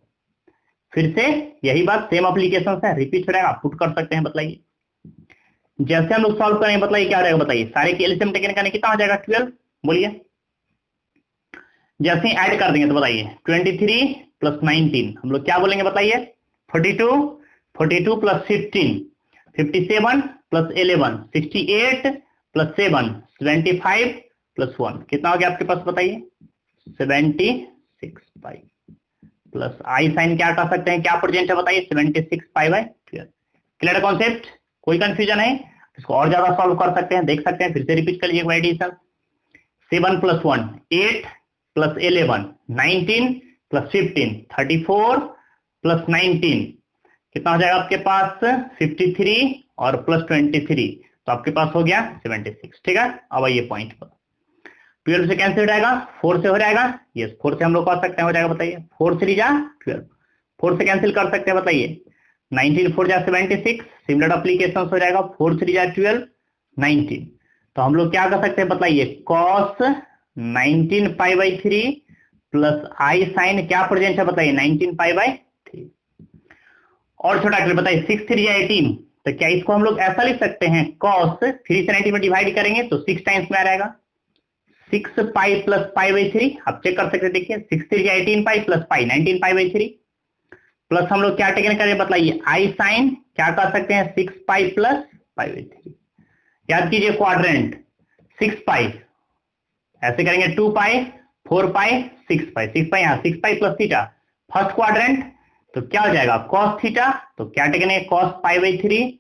फिर से यही बात सेम एप्लीकेशन है, रिपीट हो जाएगा, आप पुट कर सकते हैं। बताइए जैसे हम लोग सॉल्व करेंगे, बताइए क्या रहेगा, बताइए सारे के एलसीएम टेकन करने कितना हो जाएगा 12, बोलिए जैसे ही ऐड कर देंगे तो बताइए 23 प्लस 19 हम लोग क्या बोलेंगे, बताइए 42 42 प्लस 15 57 प्लस 11 68 प्लस 7 75 प्लस 1 कितना हो गया आपके पास, बताइए 76 पाई। प्लस आई साइन क्या कर सकते हैं, क्या प्रेजेंट है बताइए, 76 पाई बाय 12। क्लियर कॉन्सेप्ट, कोई कंफ्यूजन है? इसको और ज्यादा सॉल्व कर सकते हैं, देख सकते हैं, फिर से रिपीट कर लीजिए एडिशन। 7 + 1 8 + 11 19 + 15 34 + 19 कितना हो जाएगा आपके पास 53 और प्लस 23, तो आपके पास हो गया 76। ठीक है, अब आइए पॉइंट पर। 12 से कैंसिल हो जाएगा, 4 से हो जाएगा, यस 4 से हम लोग कर सकते हैं, हो जाएगा बताइए, 4 3 जा 12, 4 से कैंसिल कर सकते हैं बताइए, 19 4 जा 76, सिमिलर एप्लीकेशन हो जाएगा, 4 3 जा 12 19, तो हम लोग क्या कर सकते हैं बताइए, cos 19 pi by 3 plus i sine क्या प्रेजेंट है बताइए, 19 पाई बाई 3। और छोटा कर बताइए 6 3 या 18, तो क्या इसको हम लोग ऐसा लिख सकते हैं, cos 3 से 90 में डिवाइड करेंगे तो 6 टाइम्स में आ जाएगा, 6 पाई प्लस पाई बाई 3, आप चेक कर सकते हैं, देखिए 6 3 या 18 pi plus pi 19 pi by 3, plus हम लोग क्या टेकन करें बताइए, आई साइन क्या कर सकते हैं, 6 पाई प्लस पाई बाई 3। याद कीजिए क्वाड्रेंट 6 पाई, ऐसे करेंगे 2 पाई 4 पाई 6 पाई, 6 पाई यहाँ 6 pi plus theta, first quadrant तो क्या हो जाएगा cos थीटा, तो क्या taken cos pi by 3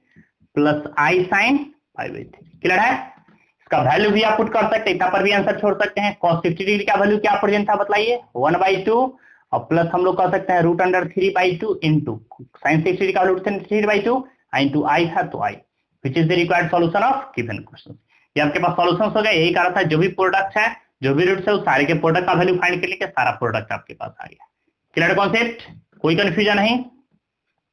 plus i sine pi by 3। Clear है? इसका वैल्यू भी आप पुट कर सकते हैं, इतना पर भी आंसर छोड़ सकते हैं। cos 50 डिग्री का वैल्यू क्या प्रेजेंट था बताइए, 1/2 और प्लस हम लोग कर सकते हैं √3/2 इंटू साइन 60 डिग्री का √3/2 इंटू आई था तो i, which is the required solution of given question. ये आपके पास सॉल्यूशन हो गया, यही कारण था जो भी प्रोडक्ट है, जो भी रूट्स है, उस सारे के प्रोडक्ट का वैल्यू फाइंड करने के सारा प्रोडक्ट आपके पास आ गया। क्लियर कॉन्सेप्ट, कोई कंफ्यूजन नहीं,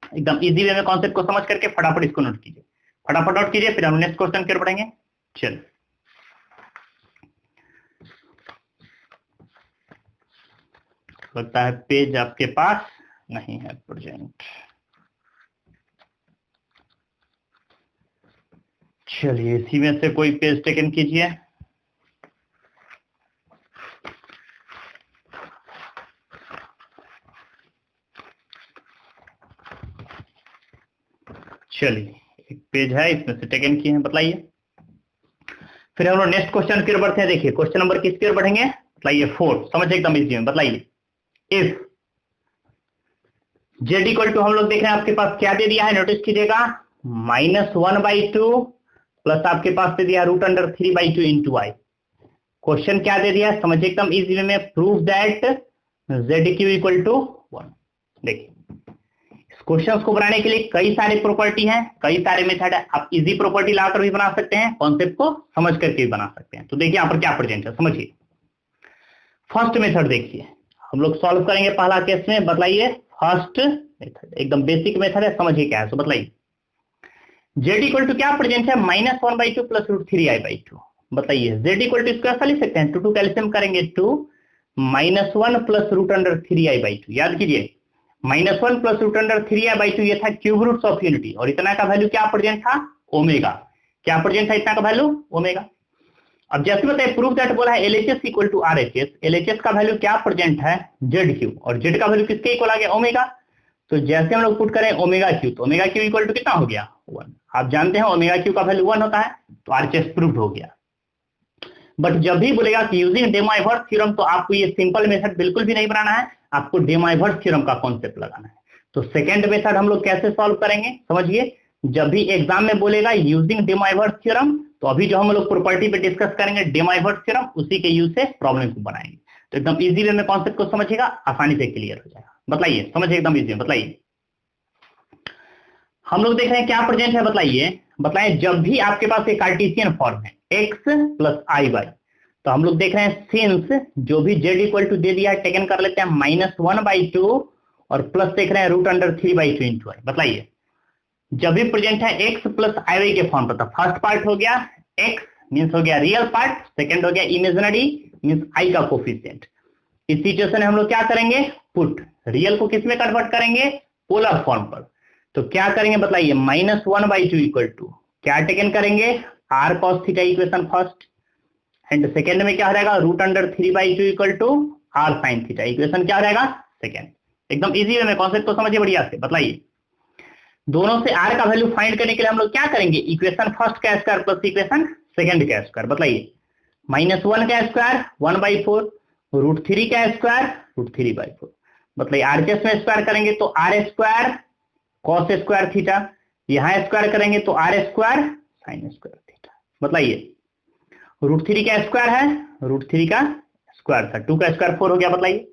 एकदम इजी वे में कॉन्सेप्ट को समझ करके फटाफट इसको नोट कीजिए, फटाफट नोट कीजिए, फिर हम नेक्स्ट क्वेश्चन की ओर बढ़ेंगे। चल लगता है पेज आपके पास नहीं है प्रेजेंट, चलिए इसी में से कोई पेज टेकन कीजिए। चलिए एक पेज है, इसमें से टेकन किए हैं, बताइए। फिर हम लोग नेक्स्ट क्वेश्चन की ओर बढ़ते हैं। देखिए क्वेश्चन नंबर किसकी ओर बढ़ेंगे बताइए, 4, समझ एकदम इजी में बताइए। इफ z इक्वल टू हम लोग देख रहे हैं आपके पास क्या दे दिया है, नोटिस कीजिएगा, -1/2 प्लस आपके पास दे दिया √3/2 इंटू आई। क्वेश्चन क्या दे दिया, समझिए एकदम इजी वे में, prove that ZQ equal to 1। देखिए इस क्वेश्चन को बनाने के लिए कई सारे प्रॉपर्टी हैं, कई सारे मेथड है, आप इजी प्रॉपर्टी लाकर भी बना सकते हैं, कॉन्सेप्ट को समझ करके भी बना सकते हैं। तो देखिए यहाँ पर क्या प्रेजेंट है, समझिए। फर्स्ट मेथड देखिए, हम लोग सॉल्व करेंगे पहला केस में, बताइए फर्स्ट मेथड एकदम बेसिक मेथड है, समझिए क्या है। तो बताइए z इक्वल टू क्या प्रेजेंट है, -1/2 प्लस √3i/2। बताइए z इक्वल टू इसको ऐसा लिख सकते हैं, 2 2 कैल्सियम करेंगे 2 -1 प्लस √3i/2। याद कीजिए -1 प्लस √3i/2 ये था क्यूब रूट्स ऑफ यूनिटी, और इतना का वैल्यू क्या प्रेजेंट था, ओमेगा। क्या प्रेजेंट था इतना का वैल्यू, ओमेगा। अब जैसे बताइए प्रूफ दैट बोला है LHS equal to RHS, LHS का वैल्यू क्या प्रेजेंट है, ZQ, और Z का वैल्यू किसके इक्वल आ गया, ओमेगा। तो जैसे हम लोग पुट करें ओमेगा क्यू, तो ओमेगा क्यू इक्वल टू कितना हो गया, 1। आप जानते हैं ओमेगा क्यू का वैल्यू 1 होता है, तो RHS प्रूव्ड हो गया। बट जब भी बोलेगा कि यूजिंग डे माइवर्स थ्योरम, तो आपको ये सिंपल मेथड बिल्कुल भी नहीं बनाना है, आपको डे माइवर्स थ्योरम का कॉन्सेप्ट लगाना है। तो सेकंड मेथड हम लोग कैसे सॉल्व करेंगे, समझिए। जब भी एग्जाम में बोलेगा यूजिंग डे माइवर्स थ्योरम, तो अभी जो हम लोग प्रॉपर्टी पे डिस्कस करेंगे डे माइवर्स थ्योरम, उसी के यूज से प्रॉब्लम को बनाएंगे। तो एकदम इजी वे में कॉन्सेप्ट को समझिएगा, आसानी से क्लियर हो जाएगा। बताइए, समझिए एकदम इजी में, बताइए। हम लोग देख रहे हैं क्या प्रेजेंट है, बताइए जब भी आपके पास एक कार्टेशियन फॉर्म है x प्लस i/, तो हम लोग देख रहे हैं सिंस जो भी z इक्वल टू दे दिया टेकन कर लेते हैं -1/2 और प्लस देख रहे हैं √3/2 इंटू आई। बताइए जब भी प्रेजेंट है x प्लस i/y के फॉर्म पर, तो फर्स्ट पार्ट हो गया x मींस हो गया रियल पार्ट, सेकंड हो गया इमेजिनरी मींस i का कोफिशिएंट। इस सिचुएशन में हम लोग क्या करेंगे, पुट रियल को किस में कन्वर्ट करेंगे, पोलर फॉर्म पर। तो क्या करेंगे बताइए, -1/2 इक्वल टू क्या टेकन करेंगे, r cos theta equation first, and second में क्या हो जाएगा, √3/2 equal to r sin theta equation क्या हो जाएगा, सेकंड। एकदम इजी वे में कॉन्सेप्ट को समझिए बढ़िया से। बताइए दोनों से r का वैल्यू फाइंड करने के लिए हम लोग क्या करेंगे, इक्वेशन फर्स्ट का स्क्वायर प्लस इक्वेशन सेकंड का स्क्वायर। बताइए -1 का स्क्वायर 1/4, √3 का स्क्वायर √3/4। मतलब आरएचएस में स्क्वायर करेंगे तो r square cos square theta, यहां स्क्वायर करेंगे तो r square sine square theta. बताइए √3 का स्क्वायर है, √3 का स्क्वायर था, 2 का स्क्वायर 4 हो गया। बताइए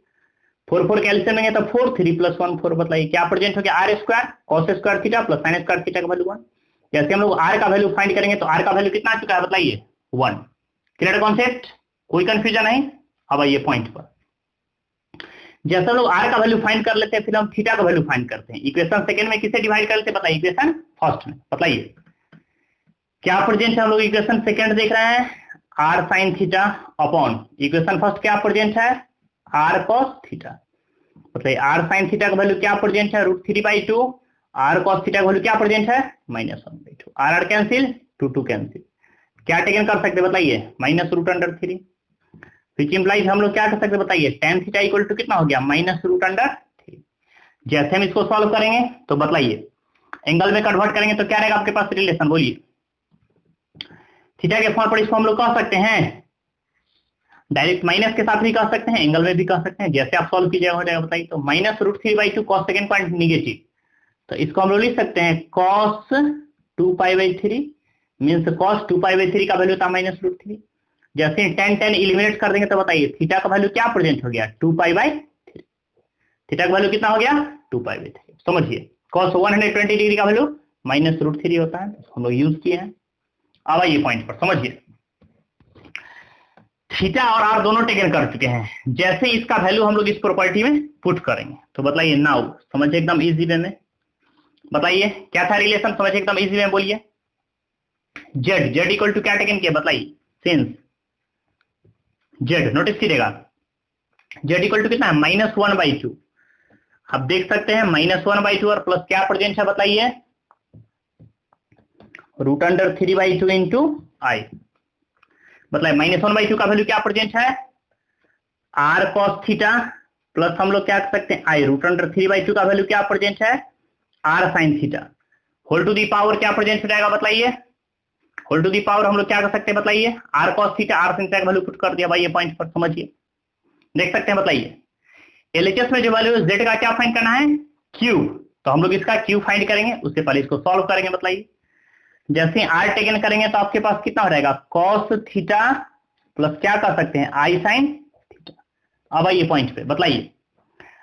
4 4 कैल्सियम लेंगे तो 4 3 + 1 4। बताइए क्या प्रेजेंट हो गया, r square cos square theta plus sine square theta का वैल्यू 1। जैसे हम लोग आर का वैल्यू फाइंड करेंगे तो आर का वैल्यू कितना आ चुका है, बताइए 1। क्लियर कॉन्सेप्ट, कोई कंफ्यूजन नहीं। अब आइए पॉइंट पर, जैसे लोग आर का वैल्यू फाइंड कर लेते हैं फिर हम थीटा का वैल्यू फाइंड करते हैं। इक्वेशन सेकंड में किसे डिवाइड कर लेते हैं, बताइए इक्वेशन फर्स्ट में। बताइए क्या प्रेजेंट है, हम लोग इक्वेशन सेकंड देख रहे हैं r sine theta upon equation first क्या प्रेजेंट है, आर कॉस थीटा। मतलब आर साइन थीटा का वैल्यू क्या प्रेजेंट है, √3/2, आर कॉस थीटा का वैल्यू क्या प्रेजेंट है, -1/2। आर कैंसिल, 2 2 कैंसिल, क्या टेकन कर सकते बताइए, -√3, विच इंप्लाइज हम लोग क्या कर सकते बताइए, tan थीटा इक्वल टू कितना हो गया, -√3। जैसे हम इसको सॉल्व करेंगे तो बताइए एंगल में कन्वर्ट करेंगे तो क्या रहेगा आपके पास रिलेशन, बोलिए। थीटा के फॉर्म पर इसको हम लोग कह सकते हैं डायरेक्ट माइनस के साथ भी कह सकते हैं, एंगल में भी कह सकते हैं, जैसे आप सॉल्व कीजिएगा हो जाएगा। बताइए तो -√3/2 cos सेकंड पॉइंट निगेटिव, तो इसको हम लोग लिख सकते हैं cos 2π/3 मीन्स cos 2π/3 का वैल्यू था -√3। जैसे tan tan एलिमिनेट कर देंगे तो बताइए थीटा का वैल्यू क्या प्रेजेंट हो गया, 2π/3। थीटा का वैल्यू कितना हो गया, 2π/3। समझिए cos 120 डिग्री का वैल्यू -√3 होता है, हम लोग यूज किए हैं। अब आइए पॉइंट पर, समझिए थीटा और आर दोनों टेकन कर चुके हैं। जैसे इसका वैल्यू हम लोग इस प्रॉपर्टी में पुट करेंगे तो बताइए नाउ, समझिए एकदम इजी वे में। बताइए क्या था रिलेशन, समझिए एकदम इजी में, बोलिए। जेड इक्वल टू क्या टेकन किया, बताइए सिंस जेड, नोटिस कीजिएगा जेड इक्वल टू कितना है, -1/2। अब देख सकते हैं -1/2 और प्लस क्या प्रेजेंट है, बताइए √3/2 इंटू आई। मतलब -1/2 का वैल्यू क्या प्रेजेंट है, आर कॉस थीटा, प्लस हम लोग क्या कर सकते हैं आई, √3/2 का वैल्यू क्या प्रेजेंट है, r sine theta, whole to the power क्या प्रेजेंट हो जाएगा, बताइए होल टू दी पावर हम लोग क्या कर सकते हैं, बताइए r cos theta r sine theta का वैल्यू पुट कर दिया। भाई ये पॉइंट पर समझिए, देख सकते हैं। बताइए एलएचएस में जो वैल्यू जेड का क्या फाइंड करना है, क्यू, तो हम लोग इसका क्यू फाइंड करेंगे, उससे पहले इसको सॉल्व करेंगे। बताइए जैसे आर टेकन करेंगे तो आपके पास कितना हो जाएगा, कॉस थीटा प्लस क्या कर सकते हैं, आई साइन थीटा। अब आइए पॉइंट पे, बताइए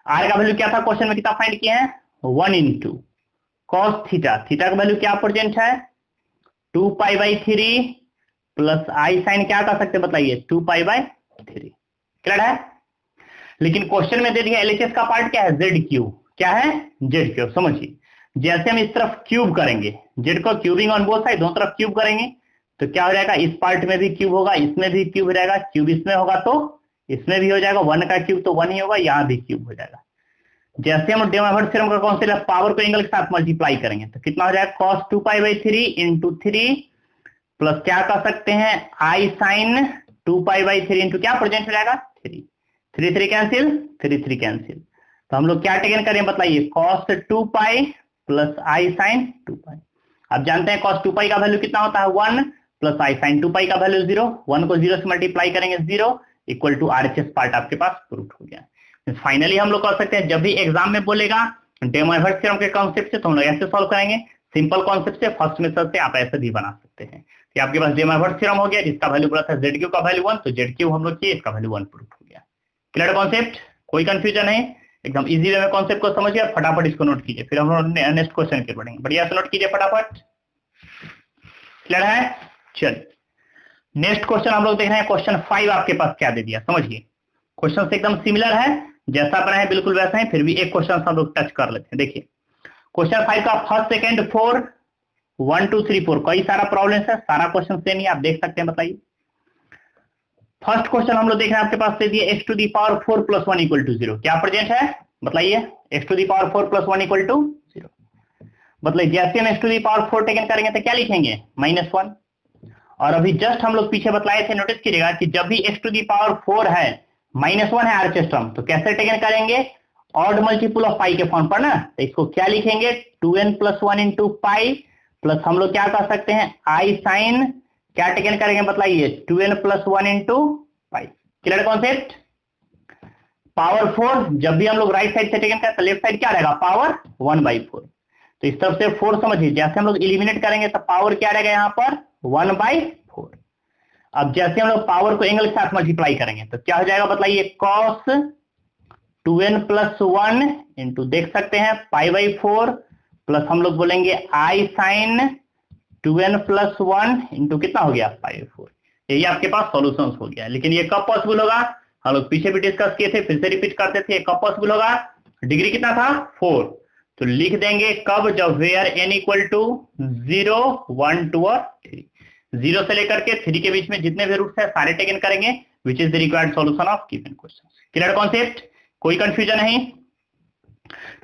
आर का वैल्यू क्या था, क्वेश्चन में कितना फाइंड किए हैं, 1 इंटू कॉस थीटा, थीटा का वैल्यू क्या प्रेजेंट है, 2π/3 प्लस आई साइन क्या कर सकते हैं, बताइए 2π/3। क्लियर है, लेकिन क्वेश्चन में दे दिया एलएचएस का पार्ट क्या है, जेड क्यू, क्या है जेड क्यू। समझिए जैसे हम इस तरफ क्यूब करेंगे, जेड को क्यूबिंग ऑन बोथ साइड, दोनों तरफ क्यूब करेंगे तो क्या हो जाएगा, इस पार्ट में भी क्यूब होगा, इसमें भी क्यूब हो जाएगा, क्यूब इसमें होगा तो इसमें भी हो जाएगा, 1 का क्यूब तो 1 ही होगा, यहां भी क्यूब हो जाएगा। जैसे हम डेमावर्ट थ्योरम का कॉन्सेप्ट पावर को एंगल के साथ मल्टीप्लाई करेंगे तो कितना हो जाएगा, cos 2π/3 इंटू 3 प्लस क्या कर सकते हैं, आई साइन 2π/3 इंटू क्या प्रेजेंट हो जाएगा, 3 3 3 कैंसिल, 3 3 कैंसिल, तो हम लोग क्या टेकन करें, बताइए cos 2π प्लस आई साइन 2π। अब जानते हैं cos 2π का वैल्यू कितना होता है, 1 प्लस आई साइन 2π का वैल्यू 0, 1 को 0 से मल्टीप्लाई करेंगे 0 इक्वल टू आरएचएस पार्ट आपके पास प्रूफ हो गया। फाइनली हम लोग कर सकते हैं, जब भी एग्जाम में बोलेगा डेमोइवर्ट थ्योरम के कॉन्सेप्ट से तो हम लोग ऐसे सॉल्व करेंगे, सिंपल कॉन्सेप्ट से, फर्स्ट मेथड से आप ऐसे भी बना सकते हैं कि आपके पास डेमोइवर्ट थ्योरम हो गया जिसका वैल्यू बोला था जेड क्यू का वैल्यू 1, तो जेड क्यू हम लोग किए, इसका वैल्यू 1 प्रूफ हो गया। क्लियर कॉन्सेप्ट, कोई कंफ्यूजन है, एकदम इजी वे में कॉन्सेप्ट को समझिए, फटाफट इसको नोट कीजिए, फिर हम लोग नेक्स्ट क्वेश्चन के बढ़ेंगे। बढ़िया से नोट कीजिए फटाफट, क्लियर है। चल नेक्स्ट क्वेश्चन हम लोग देख रहे हैं, क्वेश्चन 5 आपके पास क्या दे दिया, समझिए क्वेश्चन से एकदम सिमिलर है, जैसा बना है बिल्कुल वैसा है, फिर भी एक क्वेश्चन हम लोग टच कर लेते हैं। देखिए क्वेश्चन 5 का फर्स्ट सेकंड 4 1 2 3 4 कई सारा प्रॉब्लम है, सारा क्वेश्चन सेम ही आप देख सकते हैं। बताइए फर्स्ट क्वेश्चन हम लोग देख रहे हैं आपके पास से दिए x to the power 4 plus 1 equal to 0, क्या प्रेजेंट है, बताइए x to the power 4 plus 1 equal to 0। मतलब जैसे हम x to the power 4 taken करेंगे तो क्या लिखेंगे, -1। और अभी जस्ट हम लोग पीछे बतलाए थे, नोटिस कीजिएगा कि जब भी x to the power 4 है, -1 है आरएचएस टर्म, तो कैसे टेकन करेंगे, ऑड मल्टीपल ऑफ पाई के फॉर्म पर ना, तो इसको क्या लिखेंगे 2n + 1 इंटू पाई, प्लस हम लोग क्या कर सकते हैं आई साइन क्या टेकन करेंगे, बताइए 2n + 1 into pi. Clear concept, power 4, जब भी हम लोग राइट साइड से टेकन करें तो लेफ्ट साइड क्या रहेगा, पावर 1/4। तो इस तरफ से 4 समझिए, जैसे हम लोग इलिमिनेट करेंगे तो पावर क्या रहेगा यहाँ पर 1/4। अब जैसे हम लोग पावर को एंगल के साथ मल्टीप्लाई करेंगे तो क्या हो जाएगा बताइए, cos 2n + 1 इंटू देख सकते हैं π/4 प्लस हम लोग बोलेंगे I sin 2n + 1 इंटू कितना हो गया π/4। यही आपके पास सॉल्यूशंस हो गया। लेकिन ये कब पॉसिबल होगा, हम लोग पीछे भी डिस्कस किए थे, फिर से रिपीट करते थे, कब पॉसिबल होगा, डिग्री कितना था 4। तो लिख देंगे कब, जब वेयर n = 0, 1, 2 और 3, 0 से लेकर के 3 के बीच में जितने भी रूट्स है सारे टेकन करेंगे, विच is the required solution of given question. Clear concept, कोई कंफ्यूजन नहीं।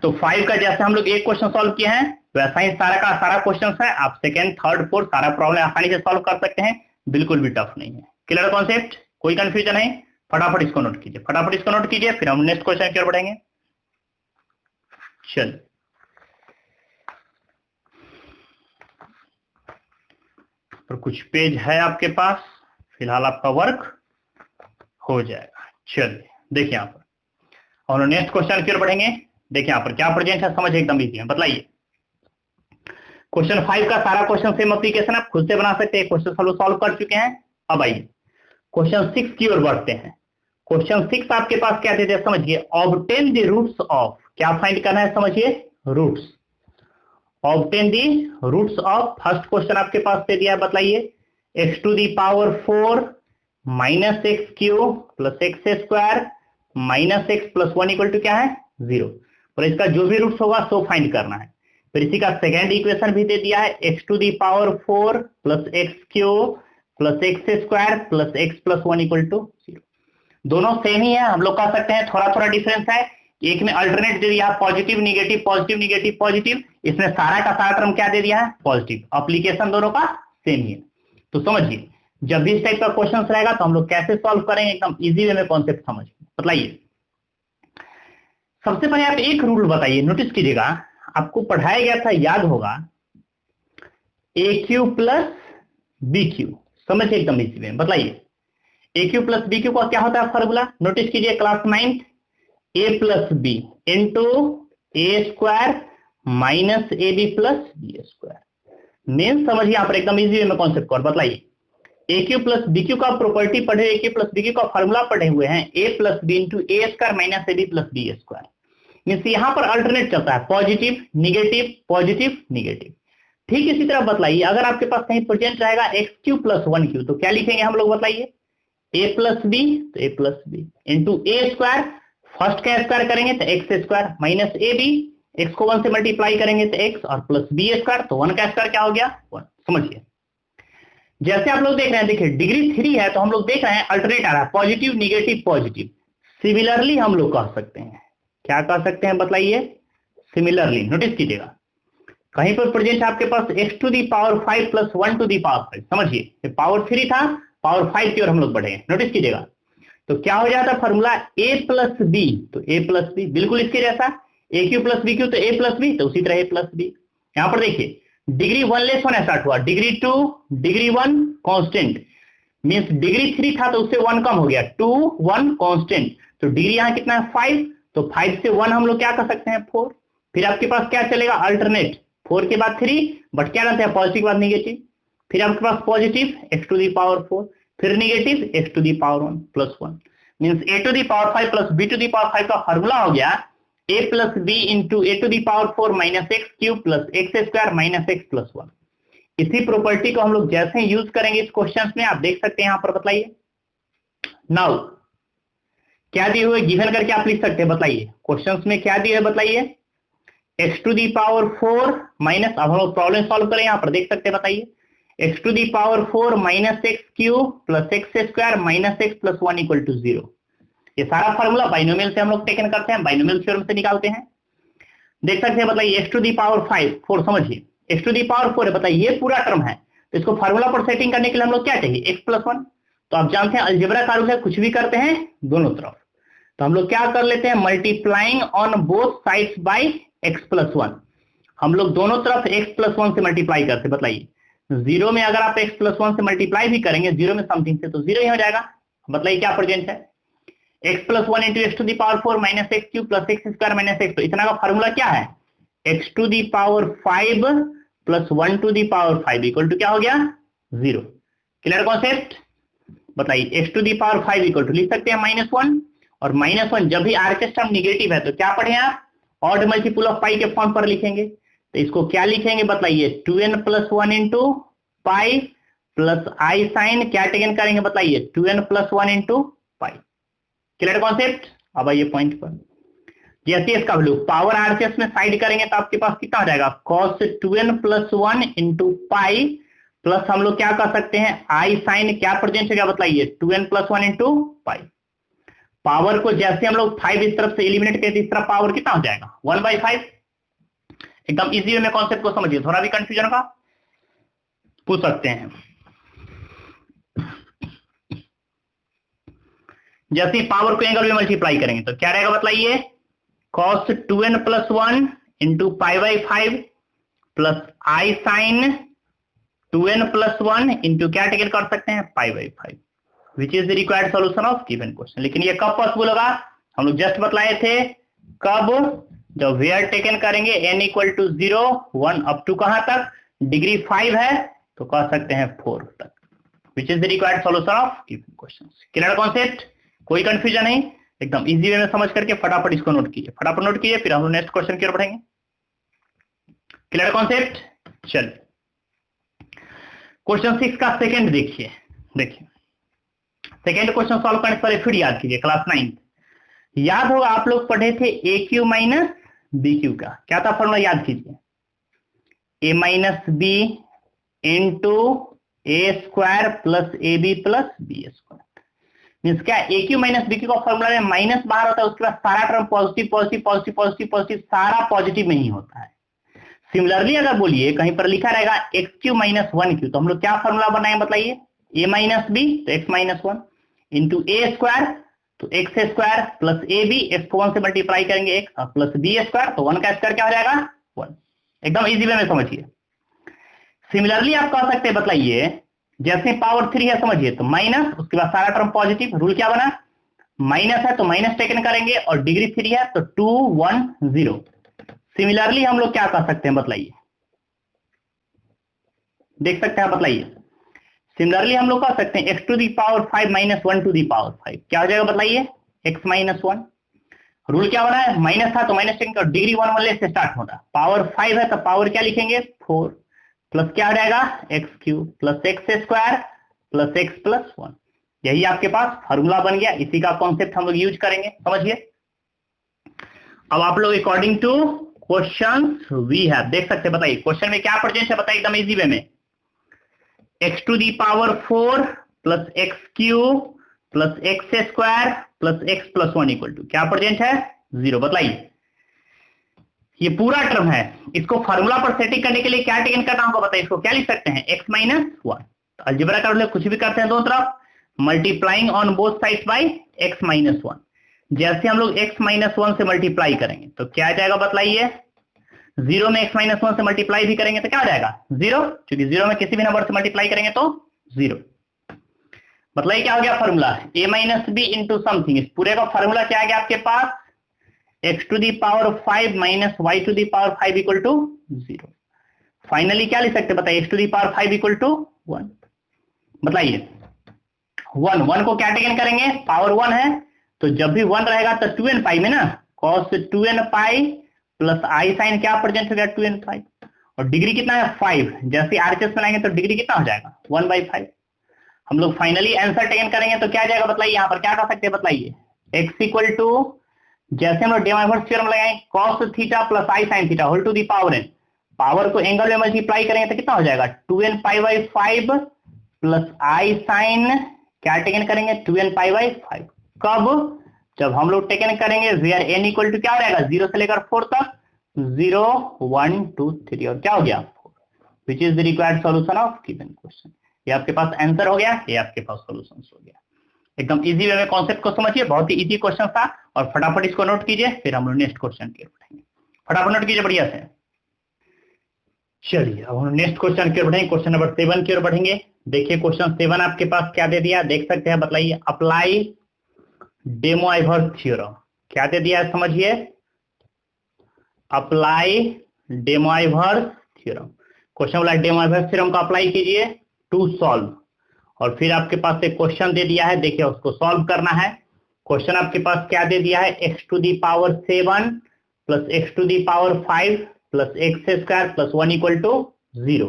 तो 5 का जैसे हम लोग एक क्वेश्चन सॉल्व किए हैं वैसा ही सारा का सारा क्वेश्चन है, आप सेकंड, थर्ड, फोर्थ सारा प्रॉब्लम आसानी से सॉल्व कर सकते हैं, बिल्कुल भी टफ नहीं है। क्लियर कॉन्सेप्ट, कोई कंफ्यूजन है, फटाफट इसको नोट कीजिए, फटाफट इसको नोट कीजिए, फिर हम नेक्स्ट क्वेश्चन की ओर बढ़ेंगे। चल तो कुछ पेज है आपके पास, फिलहाल आपका वर्क हो जाएगा। चलिए देखिए यहाँ पर, और नेक्स्ट क्वेश्चन की ओर बढ़ेंगे। देखिए यहाँ पर क्या प्रेजेंट है, समझ एकदम इजी है, बताइए। क्वेश्चन 5 का सारा क्वेश्चन सेम एप्लीकेशन आप खुद से बना सकते हैं, क्वेश्चन सब लोग सॉल्व कर चुके हैं। अब आइए क्वेश्चन 6 की ओर बढ़ते हैं। क्वेश्चन 6 आपके पास क्या देते हैं समझिए, ऑब्टेन द रूट्स ऑफ, क्या फाइंड करना है समझिए, roots, obtain the roots of. First question आपके पास दे दिया है, बताइए x⁴ - x³ + x² - x + 1 = क्या है 0। और इसका जो भी रूट्स होगा सो फाइंड करना है। फिर इसी का सेकेंड इक्वेशन भी दे दिया है, x⁴ + x³ + x² + x + 1 = 0। दोनों सेम ही है, हम लोग कह सकते हैं थोड़ा थोड़ा डिफरेंस है। एक में अल्टरनेट दे दिया है positive negative positive negative positive, इसमें सारा का सारा टर्म क्या दे दिया है पॉजिटिव। एप्लीकेशन दोनों का सेम ही है। तो समझिए जब भी इस टाइप का क्वेश्चन रहेगा तो हम लोग कैसे सॉल्व करेंगे, एकदम इजी वे में कॉन्सेप्ट समझ बताइए। सबसे पहले आप एक रूल बताइए, नोटिस कीजिएगा, आपको पढ़ाया गया था, याद होगा, AQ + BQ, समझिए एकदम इजी वे में बताइए। AQ + BQ का क्या होता है फॉर्मूला, नोटिस कीजिए class 9, A + B into A² - AB + B²। Main समझिए यहाँ पर एकदम इजी वे में कॉन्सेप्ट और बताइए। AQ + BQ का प्रॉपर्टी पढ़े, AQ + BQ का फॉर्मूला पढ़े हुए हैं, A + B into A² - AB + B²। Means यहाँ पर अल्टरनेट चलता है पॉजिटिव निगेटिव पॉजिटिव निगेटिव। ठीक इसी तरह बताइए, अगर आपके पास कहीं प्रेजेंट रहेगा x³ + 1q तो क्या लिखेंगे हम लोग बताइए, A + B तो A + B into A², first का स्क्वायर करेंगे तो x² - AB, x को 1 से मल्टीप्लाई करेंगे तो x और प्लस B² तो 1 का स्क्वायर क्या हो गया 1। समझिए जैसे आप लोग देख रहे हैं, देखिए डिग्री 3 है तो हम लोग देख रहे हैं अल्टरनेट आ रहा है पॉजिटिव निगेटिव पॉजिटिव। सिमिलरली हम लोग कह सकते हैं, क्या कह सकते हैं बताइए, सिमिलरली। नोटिस कीजिएगा कहीं पर प्रेजेंट आपके पास x⁵ + 1⁵, समझिए पावर 3 था, पावर 5 की ओर हम लोग बढ़े। नोटिस कीजिएगा तो क्या हो जाता है फॉर्मूला A + B तो A + B, बिल्कुल इसके जैसा, AQ + BQ तो A + B तो उसी तरह A + B। यहां पर देखिए डिग्री 1 लेस होना स्टार्ट हुआ, degree 2 degree 1 constant, means degree 3 था तो उससे 1 कम हो गया, 2 1 कांस्टेंट, तो डिग्री यहां कितना है 5, तो 5 से 1 हम लोग क्या कर सकते हैं 4। फिर आपके पास क्या चलेगा अल्टरनेट, 4 के बाद 3, बट क्या रहता है पॉजिटिव के बाद निगेटिव, फिर आपके पास पॉजिटिव x⁴, फिर negative x⁴ + 1, means A⁵ + B⁵ का फॉर्मूला हो गया A + B into A⁴ - x³ + x² - x + 1। इसी प्रॉपर्टी को हम लोग जैसे यूज करेंगे इस क्वेश्चन में, आप देख सकते हैं यहां पर बताइए। नाउ क्या दिए हुए गिवन करके आप लिख सकते हैं, बताइए क्वेश्चन में क्या दिए है बताइए, x⁴ माइनस, अब हम लोग प्रॉब्लम सॉल्व करें, यहां पर देख सकते हैं बताइए x⁴ - x³ + x² - x + 1 = 0। ये सारा फार्मूला बाइनोमियल से हम लोग टेकन करते हैं, बाइनोमियल थ्योरम से निकालते हैं। देख सकते हैं बताइए x⁴ 4, समझिए x⁴ है, बताइए ये पूरा टर्म है तो इसको फार्मूला पर सेटिंग करने के लिए हम लोग क्या चाहिए x + 1। तो आप जानते हैं अलजेब्रा का रूल है, कुछ भी करते हैं दोनों तरफ, तो हम लोग क्या कर लेते हैं multiplying on both sides by x + 1। हम लोग दोनों तरफ x + 1 से मल्टीप्लाई करते, बताइए 0 में अगर आप x + 1 से मल्टीप्लाई भी करेंगे 0 में समथिंग से तो 0 ही हो जाएगा। बताइए क्या प्रेजेंट है x plus 1 into x to the power 4 minus x cube plus x square minus x, तो इतना का फॉर्मूला क्या है, x to the power 5 plus 1 to the power 5 equal to क्या हो गया 0। Clear concept? बताइए x to the power 5 equal to लिख सकते हैं -1, और -1 जब भी RHS टर्म निगेटिव है तो क्या पढ़े आप, ऑड मल्टीपल ऑफ पाई के फॉर्म पर लिखेंगे। तो इसको क्या लिखेंगे बताइए, 2n plus 1 into pi plus i sine क्या टेकन करेंगे बताइए, 2n plus 1 into pi. Clear concept? अब आइए पॉइंट पर, जैसे इसका वैल्यू पावर RHS में साइड करेंगे तो आपके पास कितना हो जाएगा, cos 2n plus 1 into pi plus हम लोग क्या कर सकते हैं, आई साइन क्या प्रेजेंट होगा बताइए, 2n प्लस 1 इंटू पाई। पावर को जैसे हम लोग 5 इस तरफ से एलिमिनेट करें, इस तरफ पावर कितना हो जाएगा 1/5। एकदम इजी वे में कॉन्सेप्ट को समझिए, थोड़ा भी कंफ्यूजन का पूछ सकते हैं। जैसे पावर को एंगल में मल्टीप्लाई करेंगे तो क्या रहेगा बताइए, cos 2n प्लस 1 इंटू पाई/5 plus i sine 2n plus 1 into क्या टेकन कर सकते हैं पाई/5, which is the required solution of given question. लेकिन ये कब पॉसिबल होगा, हम लोग जस्ट बतलाए थे, कब, जब वेयर टेकन करेंगे n equal to 0 1 up to कहां तक, डिग्री 5 है तो कह सकते हैं 4 तक, विच is the required solution of given question. Clear concept? कोई कंफ्यूजन नहीं, एकदम इजी वे में समझ करके फटाफट इसको नोट कीजिए, फटाफट नोट कीजिए, फिर हम लोग नेक्स्ट क्वेश्चन की ओर बढ़ेंगे। Clear concept? चलिए क्वेश्चन 6 का सेकंड देखिए, सेकंड क्वेश्चन सॉल्व करने से पहले फिर याद कीजिए क्लास 9 याद होगा आप लोग पढ़े थे A Q minus B Q का, क्या था फॉर्मूला याद कीजिए, A minus B into A square plus A B plus B square. Means क्या, A Q minus B Q का फॉर्मूला में माइनस बाहर होता है, उसके बाद सारा term positive positive positive positive positive सारा पॉजिटिव में ही होता है। सिमिलरली अगर बोलिए कहीं पर लिखा रहेगा एक्स क्यू माइनस 1 क्यू, तो हम लोग क्या फॉर्मूला बनाएंगे बताइए, ए माइनस बी तो एक्स माइनस 1 इंटू ए स्क्वायर तो एक्स स्क्वायर प्लस ए बी, एक्स को 1 से मल्टीप्लाई करेंगे एक प्लस बी स्क्वायर तो 1 का स्क्वायर क्या हो जाएगा 1। एकदम इजी वे में समझिए। सिमिलरली आप कह सकते हैं बताइए, जैसे पावर 3 है समझिए तो माइनस, उसके बाद सारा टर्म पॉजिटिव, रूल क्या बना, माइनस है तो माइनस टेकन करेंगे और डिग्री 3 है तो 2 1 0। सिमिलरली हम लोग क्या कर सकते हैं बताइए, देख सकते हैं बताइए, सिमिलरली हम लोग कह सकते हैं x to the power 5 minus 1 to the power 5 क्या हो जाएगा बताइए, एक्स माइनस 1। रूल क्या बना है, माइनस था तो माइनस टेकन, डिग्री 1 1 से स्टार्ट होता, पावर 5 है तो पावर क्या लिखेंगे 4 प्लस क्या हो जाएगा x cube plus x square plus x plus 1। यही आपके पास फॉर्मूला बन गया, इसी का कॉन्सेप्ट हम लोग यूज करेंगे, समझिए। अब आप लोग according to question we have देख सकते हैं, बताइए क्वेश्चन में क्या प्रेजेंट है बताइए एकदम इजी वे में, x to the power 4 plus x cube plus x square plus x plus 1 equal to क्या प्रेजेंट है 0। बताइए ये पूरा टर्म है, इसको फॉर्मूला पर सेटिंग करने के लिए क्या टेकन करना होगा बताइए, इसको क्या लिख सकते हैं x माइनस 1। अलजेब्रा कर ले, कुछ भी करते हैं दोनों तरफ, multiplying on both sides by x minus 1। जैसे हम लोग x माइनस 1 से मल्टीप्लाई करेंगे तो क्या आ जाएगा बताइए, 0 में x माइनस 1 से मल्टीप्लाई भी करेंगे तो क्या हो जाएगा 0, क्योंकि 0 में किसी भी नंबर से मल्टीप्लाई करेंगे तो 0। मतलब क्या हो गया formula, a minus B into something, इस पूरे का फॉर्मूला क्या आ गया आपके पास, x to the power 5 minus y to the power 5 equal to 0। Finally क्या लिख सकते बताइए, x to the power 5 equal to 1। बताइए 1 को क्या टेकन करेंगे, पावर 1 है तो जब भी 1 रहेगा तो 2n पाई में ना, cos 2n pi plus i sine क्या प्रेजेंट हो गया 2n पाई, और डिग्री कितना है 5, जैसे RHS में लाएंगे तो डिग्री कितना हो जाएगा 1/5। हम लोग फाइनली आंसर टेकन करेंगे तो क्या जाएगा बताइए, यहाँ पर क्या कर सकते हैं बताइए, x इक्वल टू जैसे हम लोग डेमाइवर्स थ्योरम लगाएं cos theta plus i sine theta whole to the power n, power को एंगल में मल्टीप्लाई करेंगे तो कितना हो जाएगा 2n pi by 5 plus i sine क्या टेकन करेंगे 2n पाई बाई 5। कब, जब हम लोग टेकन करेंगे वेयर n इक्वल टू क्या हो जाएगा 0 से लेकर 4 तक, 0 1 2 3 और क्या हो गया 4, विच is the required solution of given question. ये आपके पास आंसर हो गया, ये आपके पास सॉल्यूशन हो गया। एकदम इजी वे में कॉन्सेप्ट को समझिए, बहुत ही इजी क्वेश्चन था, और फटाफट इसको नोट कीजिए, फिर हम लोग नेक्स्ट क्वेश्चन की ओर बढ़ेंगे। फटाफट नोट कीजिए बढ़िया से। चलिए अब हम नेक्स्ट क्वेश्चन की ओर बढ़ेंगे, क्वेश्चन नंबर 7 की ओर बढ़ेंगे। देखिए क्वेश्चन 7 आपके पास क्या दे दिया, देख सकते हैं, बताइए, अप्लाई डेमोइवर्स थ्योरम। क्या दे दिया है समझिए, अप्लाई डेमोइवर्स थ्योरम। क्वेश्चन बोला डेमोइवर्स थ्योरम का अप्लाई कीजिए टू सॉल्व, और फिर आपके पास एक क्वेश्चन दे दिया है, देखिए उसको सॉल्व करना है। क्वेश्चन आपके पास क्या दे दिया है, x to the power 7 plus x to the power 5 plus x square plus 1 equal to 0।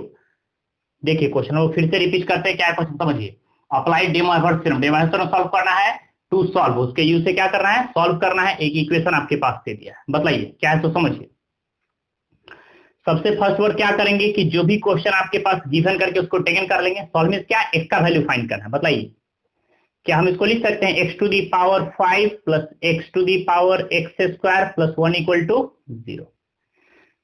देखिए क्वेश्चन वो फिर से रिपीट करते हैं, क्या है क्वेश्चन समझिए। अप्लाई डेमोइवर्स थ्योरम, डेमोइवर्स थ्योरम सॉल्व करना है टू सॉल्व, उसके यूज से क्या करना है, सॉल्व करना है। एक इक्वेशन आपके पास दे दिया है, बताइए क्या है तो समझिए। सबसे फर्स्ट वर्ड क्या करेंगे कि जो भी क्वेश्चन आपके पास गिवन करके उसको टेकन कर लेंगे। सॉल्व में क्या, x का वैल्यू फाइंड करना है, बताइए क्या हम इसको लिख सकते हैं x to the power 5 plus x to the power x square plus 1 equal to 0।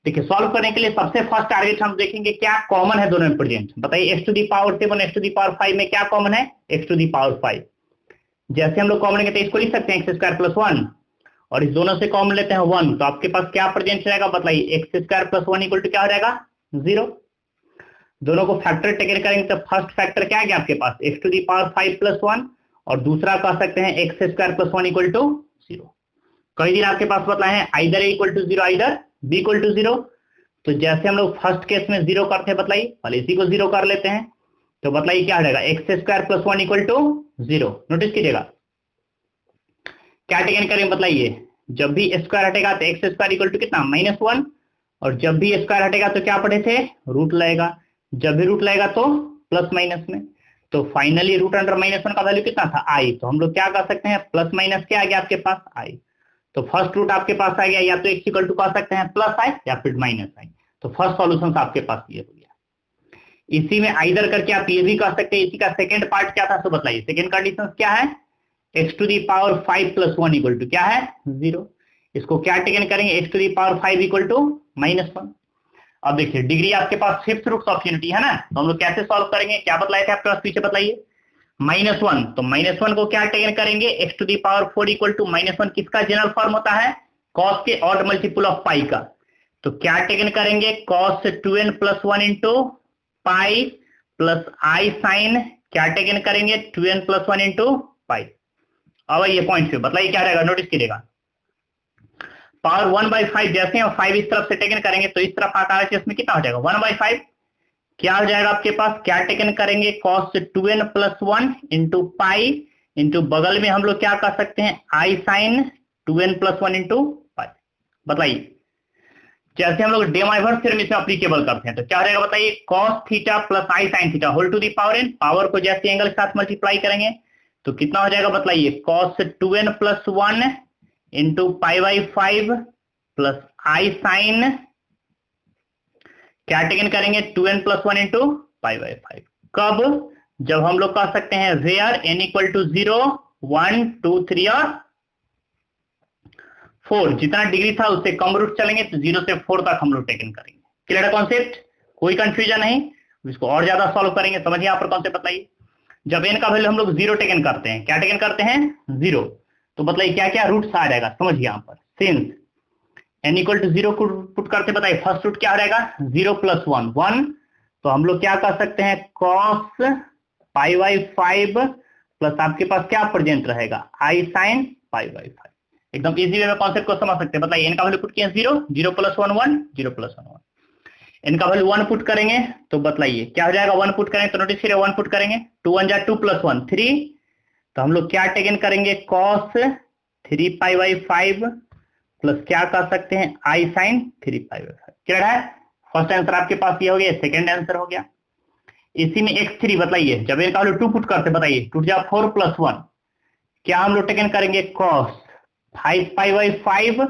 देखिए सॉल्व करने के लिए सबसे फर्स्ट टारगेट हम देखेंगे क्या कॉमन है दोनों में प्रेजेंट। बताइए x to the power 7 x to the power 5 में क्या कॉमन है, x टू दी पावर 5। जैसे हम लोग कॉमन लेंगे तो इसको लिख सकते हैं एक्स स्क्वायर प्लस 1, और इस दोनों से कॉमन लेते हैं 1, तो आपके पास क्या प्रेजेंट रहेगा, बताइए x square plus 1 equal to क्या हो जाएगा, 0। दोनों को फैक्टर टेकन करेंगे तो फर्स्ट फैक्टर क्या है आपके पास, X to the power 5 plus 1, और दूसरा कह सकते हैं X square plus 1 equal to 0। कई दिन आपके पास बताए हैं either A equal to 0 either B equal to 0। तो जैसे हम लोग फर्स्ट केस में 0 करते हैं, बताइए पहले इसी को 0 कर लेते हैं, तो बताइए क्या हो जाएगा, x square plus 1 equal to 0। Notice कीजिएगा क्या टेकन करेंगे, बताइए जब भी स्क्वायर हटेगा तो एक्स स्क्वायर इक्वल टू कितना, -1, और जब भी स्क्वायर हटेगा तो क्या पढ़े थे, रूट लगेगा, जब भी रूट लगेगा तो प्लस माइनस में। तो फाइनली रूट अंडर -1 का वैल्यू कितना था, आई। तो हम लोग क्या कर सकते हैं, प्लस माइनस क्या आ गया आपके पास, आई। तो फर्स्ट रूट आपके पास आ गया, या तो एक्स इक्वल टू कह सकते हैं प्लस आई या फिर माइनस आई। तो फर्स्ट सॉल्यूशन आपके पास ये हो गया। इसी में आइदर करके आप ये भी कह सकते हैं, इसी का सेकंड पार्ट क्या था तो बताइए, सेकंड कंडीशन क्या है, x to the power 5 plus 1 equal to क्या है, 0। इसको क्या टेकन करेंगे, x to the power 5 equal to -1। अब देखिए डिग्री आपके पास फिफ्थ रूट ऑफ यूनिटी है ना, तो हम लोग कैसे सॉल्व करेंगे, क्या बतलाए थे आपके पास पीछे, बताइए -1। तो -1 को क्या टेकन करेंगे, x to the power 4 equal to -1 किसका जनरल फॉर्म होता है, कॉस के ऑड मल्टीपल ऑफ पाई का। तो क्या टेकन करेंगे, cos 2n plus 1 into pi plus i sine, क्या टेकन करेंगे 2n प्लस 1 इंटू पाई। अब ये पॉइंट पे बताइए क्या रहेगा, नोटिस कीजिएगा पावर 1/5, जैसे हम 5 इस तरफ से टेकन करेंगे तो इस तरफ आकार है, इसमें कितना हो जाएगा 1/5। क्या हो जाएगा आपके पास, क्या टेकन करेंगे cos 2n plus 1 into pi into बगल में हम लोग क्या कर सकते हैं i sine 2n plus 1 into pi. बताइए जैसे हम लोग डेमोइवर्स थ्योरम इसमें अप्लीकेबल करते हैं तो क्या हो जाएगा, बताइए cos theta plus i sine theta whole to the power n, power को जैसे एंगल के साथ मल्टीप्लाई करेंगे तो कितना हो जाएगा, बताइए cos 2n plus 1 into π/5 plus i sine, क्या टेकन करेंगे 2n प्लस 1 इंटू π/5। कब, जब हम लोग कह सकते हैं वेयर n इक्वल टू 0 1 2 3 और 4, जितना डिग्री था उससे कम रूट चलेंगे तो 0 से 4 तक हम लोग टेकन करेंगे। क्लियर है कॉन्सेप्ट, कोई कंफ्यूजन नहीं। इसको और ज्यादा सॉल्व करेंगे, समझिए यहाँ पर कॉन्सेप्ट बताइए। जब n का वैल्यू हम लोग 0 टेकन करते हैं, क्या टेकन करते हैं 0, तो बताइए क्या क्या रूट्स आ जाएगा, समझिए यहाँ पर सिंस n इक्वल टू 0 को पुट करते, बताइए फर्स्ट रूट क्या रहेगा 0 प्लस 1 1, तो हम लोग क्या कर सकते हैं cos π/5 प्लस आपके पास क्या प्रेजेंट रहेगा आई साइन π/5। एकदम इजी वे में कॉन्सेप्ट को समझ सकते हैं। बताइए n का वैल्यू पुट किया 0 0 प्लस 1 1 0 प्लस 1 1, n का वैल्यू 1 पुट करेंगे तो बताइए क्या हो जाएगा, 1 पुट करेंगे तो नोटिस करिए 1 पुट करेंगे 2 1 जा 2 प्लस 1 3, तो हम लोग क्या टेकन करेंगे cos 3 π/5 प्लस क्या कर सकते हैं आई साइन 3 π/5। क्लियर है, फर्स्ट आंसर आपके पास ये हो गया, सेकंड आंसर हो गया। इसी में x3 बताइए जब इनका वैल्यू 2 पुट करते, बताइए 2 जा 4 प्लस 1, क्या हम लोग टेकन करेंगे cos 5 π/5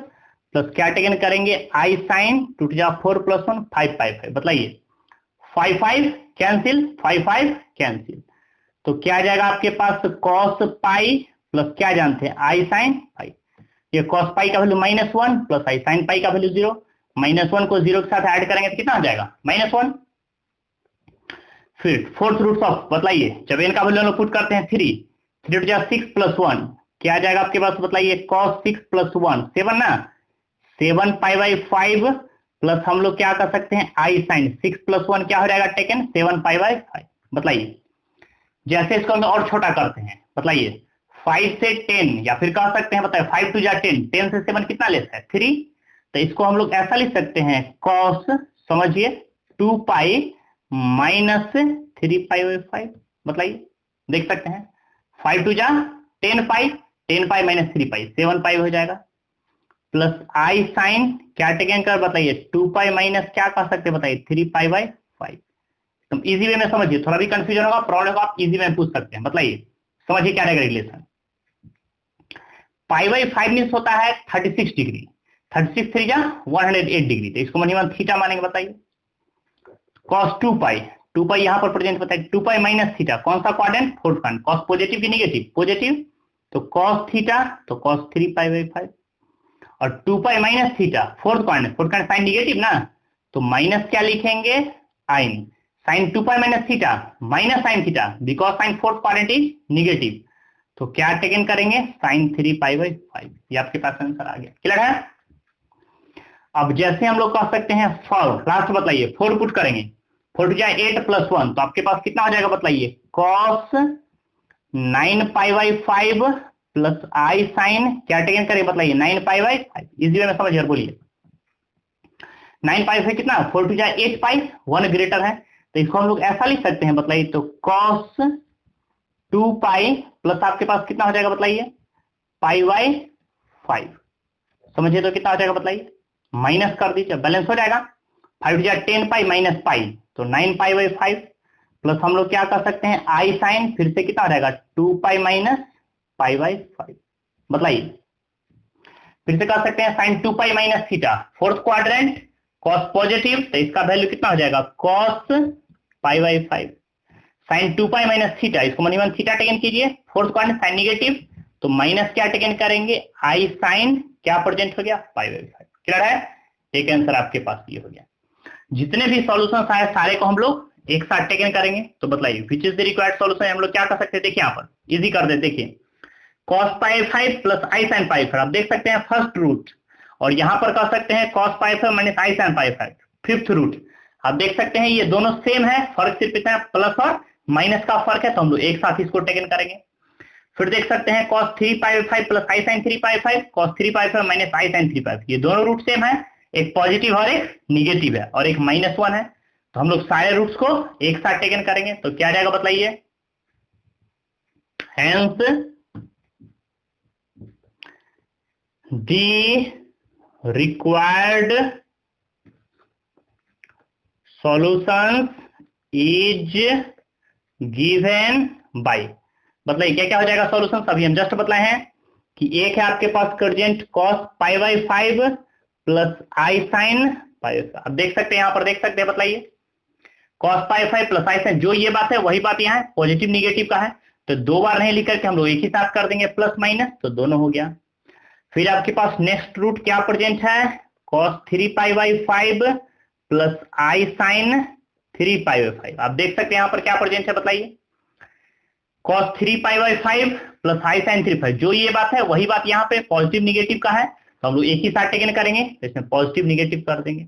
प्लस क्या टेकन करेंगे आई साइन 2 जा 4 प्लस 1 5 π/5। बताइए 5 5 कैंसिल 5 5 कैंसिल, तो क्या आ जाएगा आपके पास cos पाई प्लस क्या जानते हैं आई साइन पाई। ये cos पाई का वैल्यू -1 प्लस आई साइन पाई का वैल्यू 0, -1 को 0 के साथ ऐड करेंगे तो कितना हो जाएगा -1। फिर फोर्थ रूट ऑफ, बताइए जब इनका वैल्यू हम लोग पुट करते हैं 3 3 टू जा 6 प्लस 1, क्या आ जाएगा आपके पास, बताइए cos 6 प्लस 1 7 ना, 7 π/5 प्लस हम लोग क्या कर सकते हैं आई साइन 6 प्लस 1 क्या हो जाएगा टेकन 7 π/5। बताइए जैसे इसको हम और छोटा करते हैं, बताइए 5 से 10 या फिर कह सकते हैं बताइए 5 2 जा 10, 10 से 7 कितना लेस है 3। तो इसको हम लोग ऐसा लिख सकते हैं कॉस समझिए 2 पाई माइनस 3 पाई बाई 5। बताइए देख सकते हैं 5 2 जा 10 पाई, 10 पाई माइनस 3 पाई 7 पाई हो जाएगा, प्लस आई साइन क्या टेकन कर बताइए 2 पाई माइनस क्या कह सकते हैं बताइए 3 पाई बाई 5। तुम इजी वे में समझिए, थोड़ा भी कंफ्यूजन होगा प्रॉब्लम को आप इजी वे में पूछ सकते हैं। बताइए समझिए क्या रहेगा रिलेशन। पाई बाई 5 मीन्स होता है 36 डिग्री, 36 3 जा 108 डिग्री, तो इसको मन थीटा मानेंगे। बताइए cos 2 पाई, 2 पाई यहां पर प्रेजेंट बताइए 2 पाई माइनस थीटा, कौन सा quadrant fourth quadrant, cos positive की नेगेटिव पॉजिटिव, तो cos थीटा तो cos 3 पाई बाई 5, और 2 pi minus theta fourth quadrant sine negative ना, तो माइनस क्या लिखेंगे आइन, sine 2 pi minus theta minus sine theta because sine fourth quadrant is negative, तो क्या टेकन करेंगे साइन 3 पाई बाई 5। ये आपके पास आंसर आ गया। क्लियर है। अब जैसे हम लोग कह सकते हैं फोर, लास्ट बताइए 4 पुट करेंगे, 4 जाए 8 प्लस 1, तो आपके पास कितना हो जाएगा बताइए cos 9 pi by 5 plus i sine क्या टेकन करेंगे बताइए 9 पाई बाई 5। इजी वे में समझिए बोलिए 9 पाई से कितना 4 जाए 8 पाई 1 ग्रेटर है, तो इसको हम लोग ऐसा लिख सकते हैं बताइए, तो कॉस 2 पाई प्लस आपके पास कितना हो जाएगा बताइए पाई बाई 5। समझिए तो कितना हो जाएगा बताइए, माइनस कर दीजिए बैलेंस हो जाएगा, 5 जा 10 पाई माइनस पाई तो 9 पाई बाई 5, प्लस हम लोग क्या कर सकते हैं आई साइन फिर से कितना हो जाएगा 2 पाई माइनस पाई बाई 5। बताइए फिर से कर सकते हैं sine 2 pi minus theta fourth quadrant cos positive, तो इसका वैल्यू कितना हो जाएगा cos pi by 5, sine 2 pi minus theta इसको मन थीटा टेकन कीजिए फोर्थ क्वाड्रेंट साइन नेगेटिव, तो माइनस क्या टेकन करेंगे आई साइन क्या प्रेजेंट हो गया पाई बाई 5। क्लियर है। एक आंसर आपके पास ये हो गया। जितने भी सॉल्यूशंस आए सारे को हम लोग एक साथ टेकन करेंगे, तो बताइए विच इज द रिक्वायर्ड सॉल्यूशन। हम लोग क्या कर सकते हैं देखिए यहाँ पर इजी कर दे, देखिए cos pi 5 plus i sine pi 5, आप देख सकते हैं फर्स्ट रूट, और यहां पर कर सकते हैं cos pi 5 minus i sine pi 5 fifth root, आप देख सकते हैं ये दोनों सेम है, फर्क सिर्फ इतना प्लस और माइनस का फर्क है, तो हम लोग एक साथ इसको टेकन करेंगे। फिर देख सकते हैं cos 3 pi 5 plus i sine 3 pi 5, cos 3 pi 5 minus i sine 3 pi 5, ये दोनों रूट सेम है, एक पॉजिटिव और एक निगेटिव है और एक -1 है, तो हम लोग सारे रूट्स को एक साथ टेकन करेंगे, तो क्या जाएगा बताइए hence the required solutions is given by, बताइए क्या क्या हो जाएगा सॉल्यूशन। अभी हम जस्ट बताए हैं कि एक है आपके पास कर्जेंट cos pi by 5 plus i sine पाई, अब देख सकते हैं यहाँ पर देख सकते हैं, बताइए cos pi 5 plus i sign, जो ये बात है वही बात यहाँ है, पॉजिटिव निगेटिव का है, तो दो बार नहीं लिख करके हम लोग एक ही साथ कर देंगे प्लस माइनस, तो दोनों हो गया। फिर आपके पास नेक्स्ट रूट क्या प्रेजेंट है cos 3 pi by 5 plus i sine 3 pi by 5, आप देख सकते हैं यहाँ पर क्या प्रेजेंट है बताइए cos 3 pi by 5 plus i sine 3 5, जो ये बात है वही बात यहाँ पे पॉजिटिव निगेटिव का है, तो हम लोग एक ही साथ टेकन करेंगे, तो इसमें पॉजिटिव निगेटिव कर देंगे।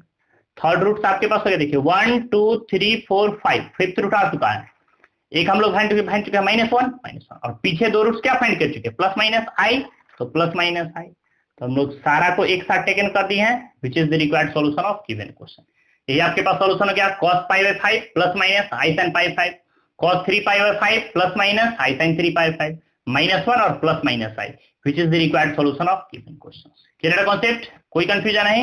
थर्ड रूट आपके पास हो गया, देखिए 1 2 3 4 5, फिफ्थ रूट आ चुका है, एक हम लोग फाइंड चुके हैं -1 और पीछे दो रूट्स क्या फाइंड कर चुके हैं प्लस माइनस आई, तो प्लस माइनस आई, तो हम लोग सारा को एक साथ टेकन कर दिए हैं, which is the required solution of given question. ये आपके पास सॉल्यूशन हो गया cos pi by 5 plus minus i sine pi 5, cos 3 pi by 5 plus minus i sine 3 pi 5, -1 और plus minus i, which is the required solution of given question. Clear है कॉन्सेप्ट, कोई कंफ्यूजन है।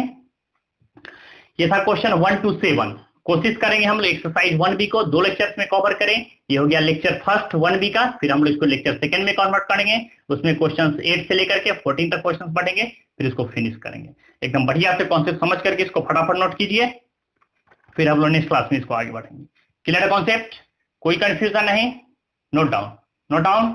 ये था क्वेश्चन 1 to 7। कोशिश करेंगे हम लोग एक्सरसाइज 1B को 2 लेक्चर्स में कवर करें, ये हो गया लेक्चर फर्स्ट 1B का, फिर हम लोग इसको लेक्चर सेकंड में कन्वर्ट करेंगे, उसमें क्वेश्चंस 8 से लेकर के 14 तक क्वेश्चंस पढ़ेंगे, फिर इसको फिनिश करेंगे। एकदम बढ़िया से कॉन्सेप्ट समझ करके इसको फटाफट नोट कीजिए, फिर हम लोग नेक्स्ट क्लास में इसको आगे बढ़ेंगे। क्लियर है कॉन्सेप्ट, कोई कंफ्यूजन नहीं, नोट डाउन